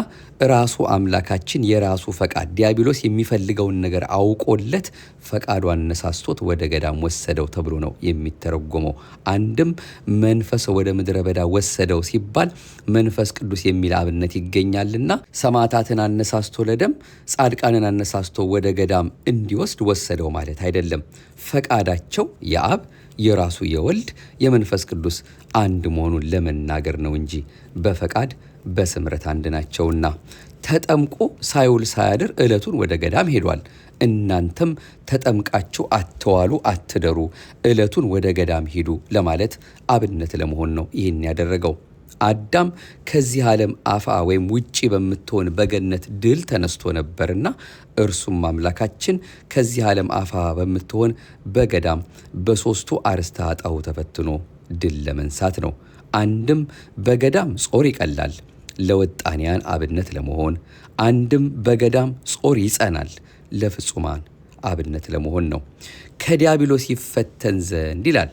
Speaker 1: ራሱ አምላካችን የራሱ ፈቃድ ዲያብሎስ የሚፈልገውን ነገር አውቆለት ፈቃዱ አነሳስቶት ወደ ገዳም ወሰደው ተብሎ ነው የሚተረጎመው። አንድም መንፈስ ወደ ምድረ በዳ ወሰደው ሲባል መንፈስ ቅዱስ የሚል አብነት ይገኛልና ሰማዕታትን አነሳስቶ ለደም ጻድቃንን አነሳስቶ ወደ ገዳም እንዲወስድ ወሰደው ማለት አይደለም። ፈቃዳቸው የአብ የራሱ የወልድ የመንፈስ ቅዱስ አንድ መሆኑን ለመናገር ነው እንጂ በፈቃድ በስምረት አንድ ናቸውና። ተጠምቆ ሳይውል ሳያድር ዕለቱን ወደ ገዳም ሄዷል። እናንተም ተጠምቃችሁ አትዋሉ አትደሩ፣ ዕለቱን ወደ ገዳም ሂዱ ለማለት አብነት ለመሆን ነው ይህን ያደረገው። አዳም ከዚህ ዓለም አፋ ወይም ውጪ በምትሆን በገነት ድል ተነስቶ ነበርና እርሱም አምላካችን ከዚህ ዓለም አፋ በምትሆን በገዳም በሦስቱ አርእስተ ኃጣውእ ተፈትኖ ድል ለመንሳት ነው። አንድም በገዳም ጾር ይቀላል ለወጣንያን አብነት ለመሆን፣ አንድም በገዳም ጾር ይጸናል ለፍጹማን አብነት ለመሆን ነው። ከዲያብሎስ ይፈተን ዘንድ ይላል።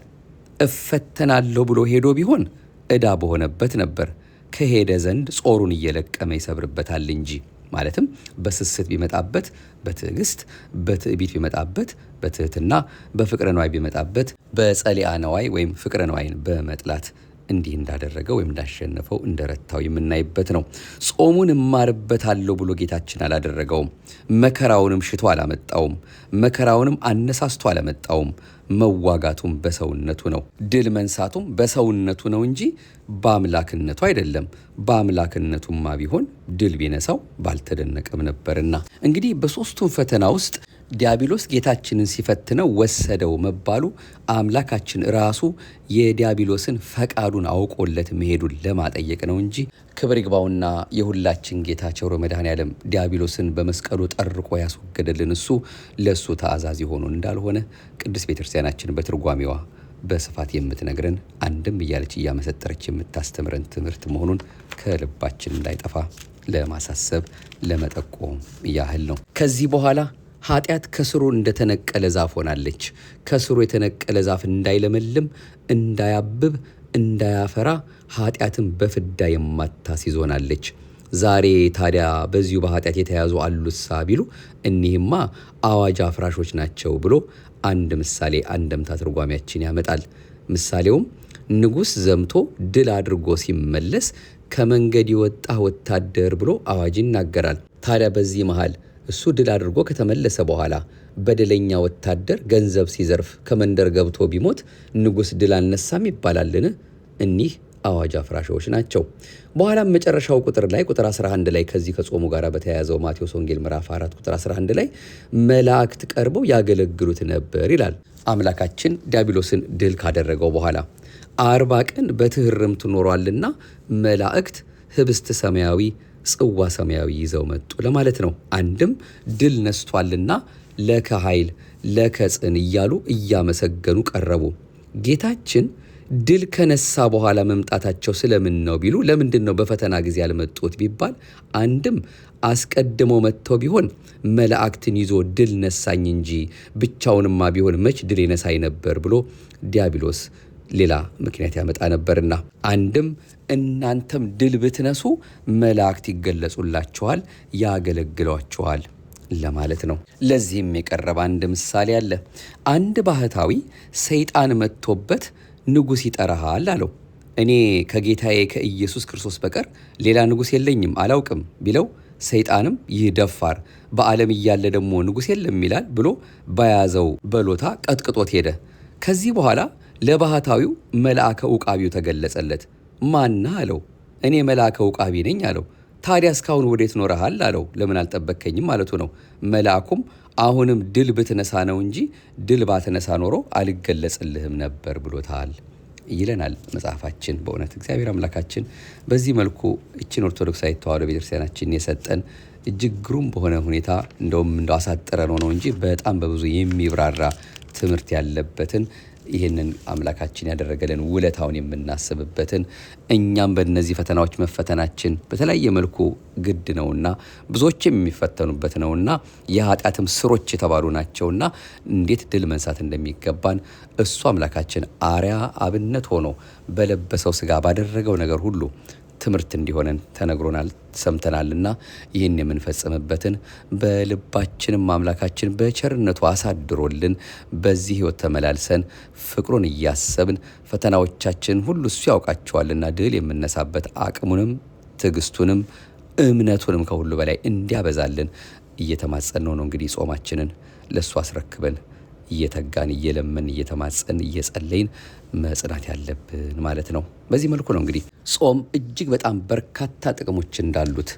Speaker 1: እፈተናለሁ ብሎ ሄዶ ቢሆን ዕዳ በሆነበት ነበር። ከሄደ ዘንድ ጾሩን እየለቀመ ይሰብርበታል እንጂ ማለትም በስስት ቢመጣበት በትዕግስት፣ በትዕቢት ቢመጣበት በትህትና፣ በፍቅረ ነዋይ ቢመጣበት በጸሊአ ነዋይ ወይም ፍቅረ ነዋይን በመጥላት እንዲህ እንዳደረገው ወይም እንዳሸነፈው እንደረታው የምናይበት ነው። ጾሙን እማርበታለሁ ብሎ ጌታችን አላደረገውም። መከራውንም ሽቶ አላመጣውም። መከራውንም አነሳስቶ አላመጣውም። መዋጋቱም በሰውነቱ ነው። ድል መንሳቱም በሰውነቱ ነው እንጂ በአምላክነቱ አይደለም። በአምላክነቱማ ቢሆን ድል ቢነሳው ባልተደነቀም ነበርና። እንግዲህ በሦስቱም ፈተና ውስጥ ዲያብሎስ ጌታችንን ሲፈትነው ወሰደው መባሉ አምላካችን ራሱ የዲያብሎስን ፈቃዱን አውቆለት መሄዱን ለማጠየቅ ነው እንጂ ክብር ይግባውና የሁላችን ጌታ ቸሩ መድኃኔዓለም ዲያብሎስን በመስቀሉ ጠርቆ ያስወገደልን እሱ ለእሱ ተአዛዥ ሆኖ እንዳልሆነ ቅድስት ቤተክርስቲያናችን በትርጓሜዋ በስፋት የምትነግረን አንድም እያለች እያመሰጠረች የምታስተምረን ትምህርት መሆኑን ከልባችን እንዳይጠፋ ለማሳሰብ ለመጠቆም ያህል ነው። ከዚህ በኋላ ኃጢአት ከስሩ እንደተነቀለ ዛፍ ሆናለች። ከስሩ የተነቀለ ዛፍ እንዳይለመልም እንዳያብብ እንዳያፈራ ኃጢአትን በፍዳ የማታስይዝ ሆናለች። ዛሬ ታዲያ በዚሁ በኃጢአት የተያዙ አሉሳ ቢሉ እኒህማ አዋጅ አፍራሾች ናቸው ብሎ አንድ ምሳሌ አንደምታ ትርጓሜያችን ያመጣል። ምሳሌውም ንጉሥ ዘምቶ ድል አድርጎ ሲመለስ ከመንገድ የወጣ ወታደር ብሎ አዋጅ ይናገራል። ታዲያ በዚህ መሃል እሱ ድል አድርጎ ከተመለሰ በኋላ በደለኛ ወታደር ገንዘብ ሲዘርፍ ከመንደር ገብቶ ቢሞት ንጉሥ ድል አልነሳም ይባላልን? እኒህ አዋጅ አፍራሾች ናቸው። በኋላም መጨረሻው ቁጥር ላይ ቁጥር 11 ላይ ከዚህ ከጾሙ ጋር በተያያዘው ማቴዎስ ወንጌል ምዕራፍ 4 ቁጥር 11 ላይ መላእክት ቀርበው ያገለግሉት ነበር ይላል። አምላካችን ዲያብሎስን ድል ካደረገው በኋላ 40 ቀን በትህርምት ኖሯልና መላእክት ህብስት ሰማያዊ ጽዋ ሰማያዊ ይዘው መጡ ለማለት ነው። አንድም ድል ነስቷልና ለከ ኃይል ለከ ጽን እያሉ እያመሰገኑ ቀረቡ። ጌታችን ድል ከነሳ በኋላ መምጣታቸው ስለምን ነው ቢሉ ለምንድን ነው በፈተና ጊዜ ያልመጡት ቢባል አንድም አስቀድሞ መጥተው ቢሆን መላእክትን ይዞ ድል ነሳኝ እንጂ ብቻውንማ ቢሆን መች ድል ይነሳኝ ነበር ብሎ ዲያብሎስ ሌላ ምክንያት ያመጣ ነበርና፣ አንድም እናንተም ድል ብትነሱ መላእክት ይገለጹላችኋል፣ ያገለግሏችኋል ለማለት ነው። ለዚህም የቀረበ አንድ ምሳሌ አለ። አንድ ባህታዊ ሰይጣን መጥቶበት ንጉሥ ይጠራሃል አለው። እኔ ከጌታዬ ከኢየሱስ ክርስቶስ በቀር ሌላ ንጉሥ የለኝም አላውቅም ቢለው፣ ሰይጣንም ይህ ደፋር በዓለም እያለ ደግሞ ንጉሥ የለም ይላል ብሎ በያዘው በሎታ ቀጥቅጦት ሄደ። ከዚህ በኋላ ለባህታዊው መልአከ ዑቃቢው ተገለጸለት። ማና አለው። እኔ መልአከ ዑቃቢ ነኝ አለው። ታዲያ እስካሁን ወዴት ኖረሃል አለው። ለምን አልጠበቅከኝም ማለቱ ነው። መልአኩም አሁንም ድል ብትነሳ ነው እንጂ ድል ባትነሳ ኖሮ አልገለጽልህም ነበር ብሎታል ይለናል መጽሐፋችን። በእውነት እግዚአብሔር አምላካችን በዚህ መልኩ እችን ኦርቶዶክሳዊት ተዋሕዶ ቤተክርስቲያናችን የሰጠን እጅግ ግሩም በሆነ ሁኔታ እንደውም አሳጥረን ነው እንጂ በጣም በብዙ የሚብራራ ትምህርት ያለበትን ይህንን አምላካችን ያደረገልን ውለታውን የምናስብበትን እኛም በእነዚህ ፈተናዎች መፈተናችን በተለያየ መልኩ ግድ ነውና ብዙዎችም የሚፈተኑበት ነውና የኃጢአትም ስሮች የተባሉ ናቸውና እንዴት ድል መንሳት እንደሚገባን እሱ አምላካችን አርያ አብነት ሆኖ በለበሰው ሥጋ ባደረገው ነገር ሁሉ ትምህርት እንዲሆነን ተነግሮናል፣ ሰምተናልና ይህን የምንፈጽምበትን በልባችንም አምላካችን በቸርነቱ አሳድሮልን በዚህ ሕይወት ተመላልሰን ፍቅሩን እያሰብን ፈተናዎቻችን ሁሉ እሱ ያውቃቸዋልና ድል የምነሳበት አቅሙንም ትዕግስቱንም እምነቱንም ከሁሉ በላይ እንዲያበዛልን እየተማጸነው ነው። እንግዲህ ጾማችንን ለእሱ አስረክበን እየተጋን እየለመን እየተማጸን እየጸለይን መጽናት ያለብን ማለት ነው። በዚህ መልኩ ነው እንግዲህ ጾም እጅግ በጣም በርካታ ጥቅሞች እንዳሉት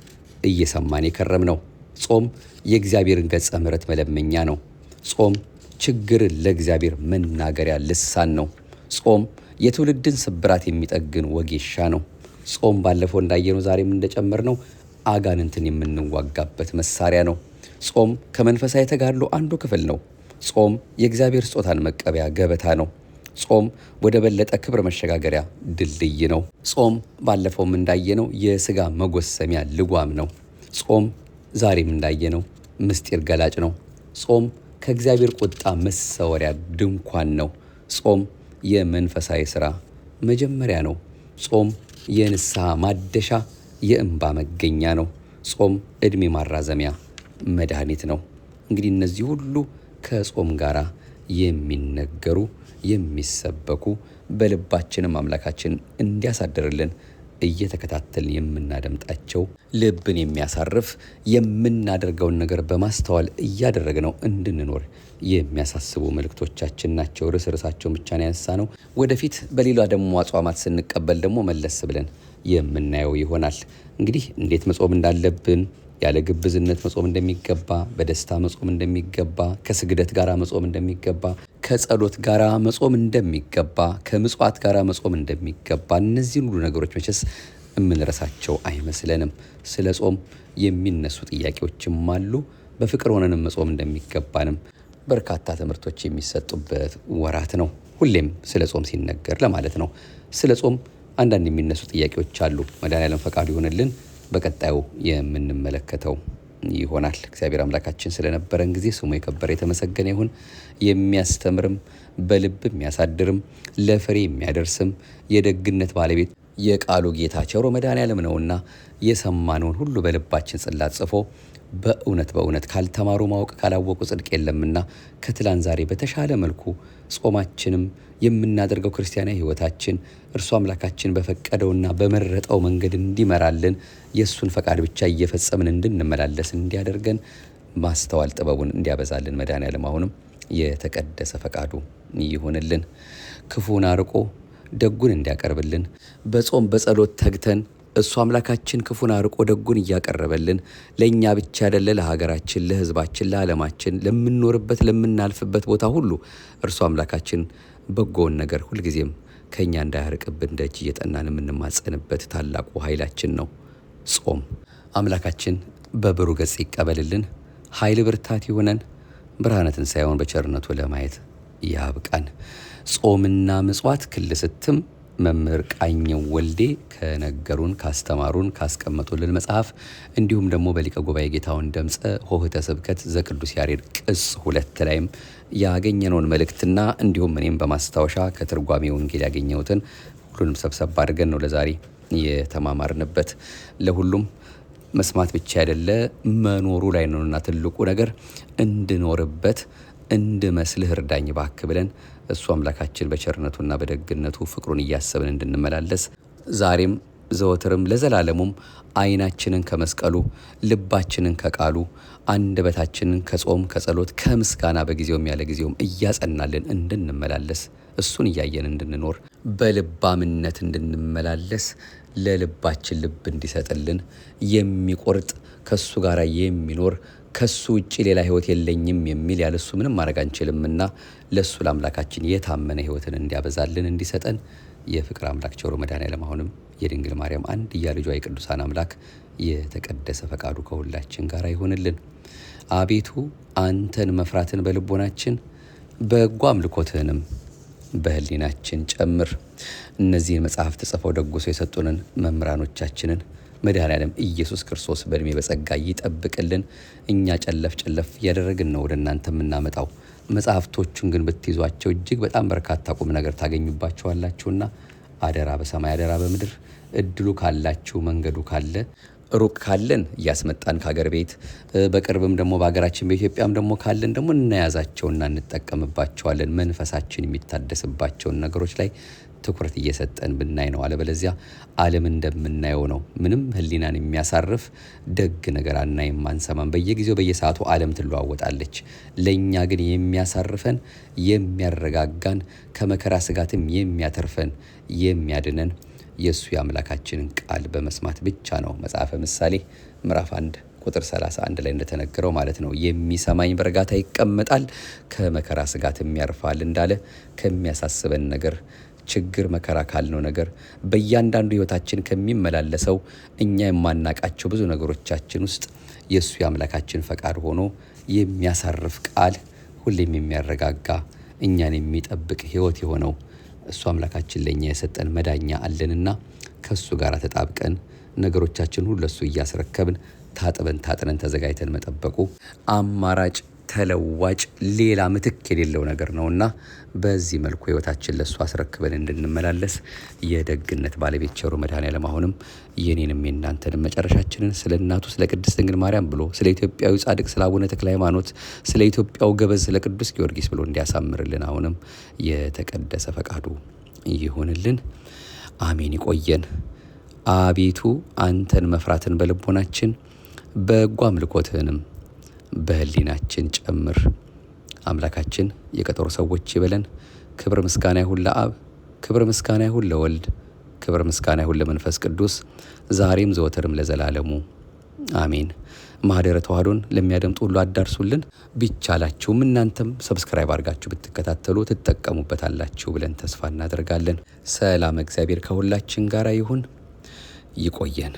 Speaker 1: እየሰማን የከረም ነው። ጾም የእግዚአብሔርን ገጸ ምሕረት መለመኛ ነው። ጾም ችግርን ለእግዚአብሔር መናገሪያ ልሳን ነው። ጾም የትውልድን ስብራት የሚጠግን ወጌሻ ነው። ጾም ባለፈው እንዳየነው ዛሬም እንደጨመርነው አጋንንትን የምንዋጋበት መሳሪያ ነው። ጾም ከመንፈሳዊ ተጋድሎ አንዱ ክፍል ነው። ጾም የእግዚአብሔር ስጦታን መቀበያ ገበታ ነው። ጾም ወደ በለጠ ክብር መሸጋገሪያ ድልድይ ነው። ጾም ባለፈውም እንዳየነው የሥጋ መጎሰሚያ ልጓም ነው። ጾም ዛሬም እንዳየነው ምስጢር ገላጭ ነው። ጾም ከእግዚአብሔር ቁጣ መሰወሪያ ድንኳን ነው። ጾም የመንፈሳዊ ሥራ መጀመሪያ ነው። ጾም የንስሐ ማደሻ የእንባ መገኛ ነው። ጾም ዕድሜ ማራዘሚያ መድኃኒት ነው። እንግዲህ እነዚህ ሁሉ ከጾም ጋር የሚነገሩ የሚሰበኩ በልባችንም አምላካችን እንዲያሳድርልን እየተከታተልን የምናደምጣቸው ልብን የሚያሳርፍ የምናደርገውን ነገር በማስተዋል እያደረግነው እንድንኖር የሚያሳስቡ መልእክቶቻችን ናቸው። ርዕሳቸውን ብቻ ነው ያነሳ ነው። ወደፊት በሌላ ደግሞ አጽዋማት ስንቀበል ደግሞ መለስ ብለን የምናየው ይሆናል። እንግዲህ እንዴት መጾም እንዳለብን፣ ያለ ግብዝነት መጾም እንደሚገባ፣ በደስታ መጾም እንደሚገባ፣ ከስግደት ጋር መጾም እንደሚገባ፣ ከጸሎት ጋር መጾም እንደሚገባ፣ ከምጽዋት ጋር መጾም እንደሚገባ፣ እነዚህን ሁሉ ነገሮች መቼስ የምንረሳቸው አይመስለንም። ስለ ጾም የሚነሱ ጥያቄዎችም አሉ። በፍቅር ሆነንም መጾም እንደሚገባንም በርካታ ትምህርቶች የሚሰጡበት ወራት ነው። ሁሌም ስለ ጾም ሲነገር ለማለት ነው። ስለ ጾም አንዳንድ የሚነሱ ጥያቄዎች አሉ። መድኃኔዓለም ፈቃዱ ይሆንልን በቀጣዩ የምንመለከተው ይሆናል። እግዚአብሔር አምላካችን ስለነበረን ጊዜ ስሙ የከበረ የተመሰገነ ይሁን። የሚያስተምርም በልብ የሚያሳድርም ለፍሬ የሚያደርስም የደግነት ባለቤት የቃሉ ጌታ ቸሮ መድኃኔዓለም ነውና የሰማነውን ሁሉ በልባችን ጽላት ጽፎ በእውነት ካልተማሩ ማወቅ ካላወቁ ጽድቅ የለምና ከትላንት ዛሬ በተሻለ መልኩ ጾማችንም የምናደርገው ክርስቲያናዊ ሕይወታችን እርሱ አምላካችን በፈቀደውና በመረጠው መንገድ እንዲመራልን የእሱን ፈቃድ ብቻ እየፈጸምን እንድንመላለስ እንዲያደርገን ማስተዋል ጥበቡን እንዲያበዛልን መድኃኔዓለም አሁንም የተቀደሰ ፈቃዱ ይሁንልን። ክፉን አርቆ ደጉን እንዲያቀርብልን በጾም በጸሎት ተግተን እሱ አምላካችን ክፉን አርቆ ደጉን እያቀረበልን ለእኛ ብቻ አይደለ፣ ለሀገራችን፣ ለሕዝባችን፣ ለዓለማችን፣ ለምንኖርበት ለምናልፍበት ቦታ ሁሉ እርሱ አምላካችን በጎውን ነገር ሁልጊዜም ከእኛ እንዳያርቅብን ደጅ እየጠናን የምንማጸንበት ታላቁ ኃይላችን ነው ጾም። አምላካችን በብሩህ ገጽ ይቀበልልን፣ ኃይል ብርታት ይሆነን፣ ብርሃነ ትንሣኤውን በቸርነቱ ለማየት ያብቃን። ጾምና ምጽዋት ክልስትም መምህር ቃኘው ወልዴ ከነገሩን ካስተማሩን ካስቀመጡልን መጽሐፍ እንዲሁም ደግሞ በሊቀ ጉባኤ ጌታሁን ደምፀ ሆህተ ስብከት ዘቅዱስ ያሬድ ቅጽ 2 ላይም ያገኘነውን መልእክትና እንዲሁም እኔም በማስታወሻ ከትርጓሜ ወንጌል ያገኘሁትን ሁሉንም ሰብሰብ አድርገን ነው ለዛሬ የተማማርንበት። ለሁሉም መስማት ብቻ አይደለ መኖሩ ላይ ነውና ትልቁ ነገር እንድኖርበት እንድመስልህ እርዳኝ እባክህ ብለን እሱ አምላካችን በቸርነቱና በደግነቱ ፍቅሩን እያሰብን እንድንመላለስ ዛሬም ዘወትርም ለዘላለሙም ዓይናችንን ከመስቀሉ ልባችንን ከቃሉ አንደበታችንን ከጾም ከጸሎት ከምስጋና በጊዜውም ያለ ጊዜውም እያጸናልን እንድንመላለስ እሱን እያየን እንድንኖር በልባምነት እንድንመላለስ ለልባችን ልብ እንዲሰጥልን የሚቆርጥ ከሱ ጋር የሚኖር ከሱ ውጪ ሌላ ሕይወት የለኝም የሚል ያለሱ ምንም ማድረግ አንችልምና ለሱ ለአምላካችን የታመነ ሕይወትን እንዲያበዛልን እንዲሰጠን የፍቅር አምላክ ቸሩ መድኃኔዓለም አሁንም የድንግል ማርያም አንድያ ልጇ የቅዱሳን አምላክ የተቀደሰ ፈቃዱ ከሁላችን ጋር ይሆንልን። አቤቱ አንተን መፍራትን በልቦናችን በጎ አምልኮትህንም በህሊናችን ጨምር። እነዚህን መጽሐፍት ጽፈው ደጉሶ የሰጡንን መምህራኖቻችንን መድኃኔዓለም ኢየሱስ ክርስቶስ በእድሜ በጸጋ ይጠብቅልን። እኛ ጨለፍ ጨለፍ እያደረግን ነው ወደ እናንተ የምናመጣው። መጽሐፍቶቹን ግን ብትይዟቸው እጅግ በጣም በርካታ ቁም ነገር ታገኙባቸዋላችሁና አደራ በሰማይ አደራ በምድር እድሉ ካላችሁ መንገዱ ካለ ሩቅ ካለን እያስመጣን ከሀገር ቤት በቅርብም ደግሞ በሀገራችን በኢትዮጵያም ደግሞ ካለን ደግሞ እናያዛቸውና እንጠቀምባቸዋለን። መንፈሳችን የሚታደስባቸውን ነገሮች ላይ ትኩረት እየሰጠን ብናይ ነው። አለበለዚያ ዓለም እንደምናየው ነው። ምንም ህሊናን የሚያሳርፍ ደግ ነገር አናይም፣ አንሰማም። በየጊዜው በየሰዓቱ ዓለም ትለዋወጣለች። ለእኛ ግን የሚያሳርፈን የሚያረጋጋን ከመከራ ስጋትም የሚያተርፈን የሚያድነን የእሱ የአምላካችንን ቃል በመስማት ብቻ ነው። መጽሐፈ ምሳሌ ምዕራፍ 1 ቁጥር 31 ላይ እንደተነገረው ማለት ነው። የሚሰማኝ በእርጋታ ይቀመጣል ከመከራ ስጋትም ያርፋል እንዳለ ከሚያሳስበን ነገር ችግር መከራ ካልነው ነገር በእያንዳንዱ ህይወታችን ከሚመላለሰው እኛ የማናቃቸው ብዙ ነገሮቻችን ውስጥ የእሱ የአምላካችን ፈቃድ ሆኖ የሚያሳርፍ ቃል ሁሌም የሚያረጋጋ እኛን የሚጠብቅ ህይወት የሆነው እሱ አምላካችን ለኛ የሰጠን መዳኛ አለንና ከሱ ጋር ተጣብቀን ነገሮቻችን ሁሉ ለሱ እያስረከብን ታጥነን ተዘጋጅተን መጠበቁ አማራጭ ተለዋጭ ሌላ ምትክ የሌለው ነገር ነውና በዚህ መልኩ ህይወታችን ለሱ አስረክበን እንድንመላለስ የደግነት ባለቤት ቸሩ መድኃኔዓለም አሁንም የኔንም የእናንተንም መጨረሻችንን ስለ እናቱ ስለ ቅድስት ድንግል ማርያም ብሎ ስለ ኢትዮጵያዊ ጻድቅ ስለ አቡነ ተክለ ሃይማኖት ስለ ኢትዮጵያው ገበዝ ስለ ቅዱስ ጊዮርጊስ ብሎ እንዲያሳምርልን አሁንም የተቀደሰ ፈቃዱ ይሁንልን። አሜን። ይቆየን። አቤቱ አንተን መፍራትን በልቦናችን በጎ አምልኮትህንም በህሊናችን ጨምር። አምላካችን የቀጠሮ ሰዎች ይበለን። ክብር ምስጋና ይሁን ለአብ፣ ክብር ምስጋና ይሁን ለወልድ፣ ክብር ምስጋና ይሁን ለመንፈስ ቅዱስ ዛሬም ዘወትርም ለዘላለሙ አሜን። ማህደረ ተዋህዶን ለሚያደምጡ ሁሉ አዳርሱልን። ቢቻላችሁም እናንተም ሰብስክራይብ አድርጋችሁ ብትከታተሉ ትጠቀሙበታላችሁ ብለን ተስፋ እናደርጋለን። ሰላም እግዚአብሔር ከሁላችን ጋር ይሁን። ይቆየን።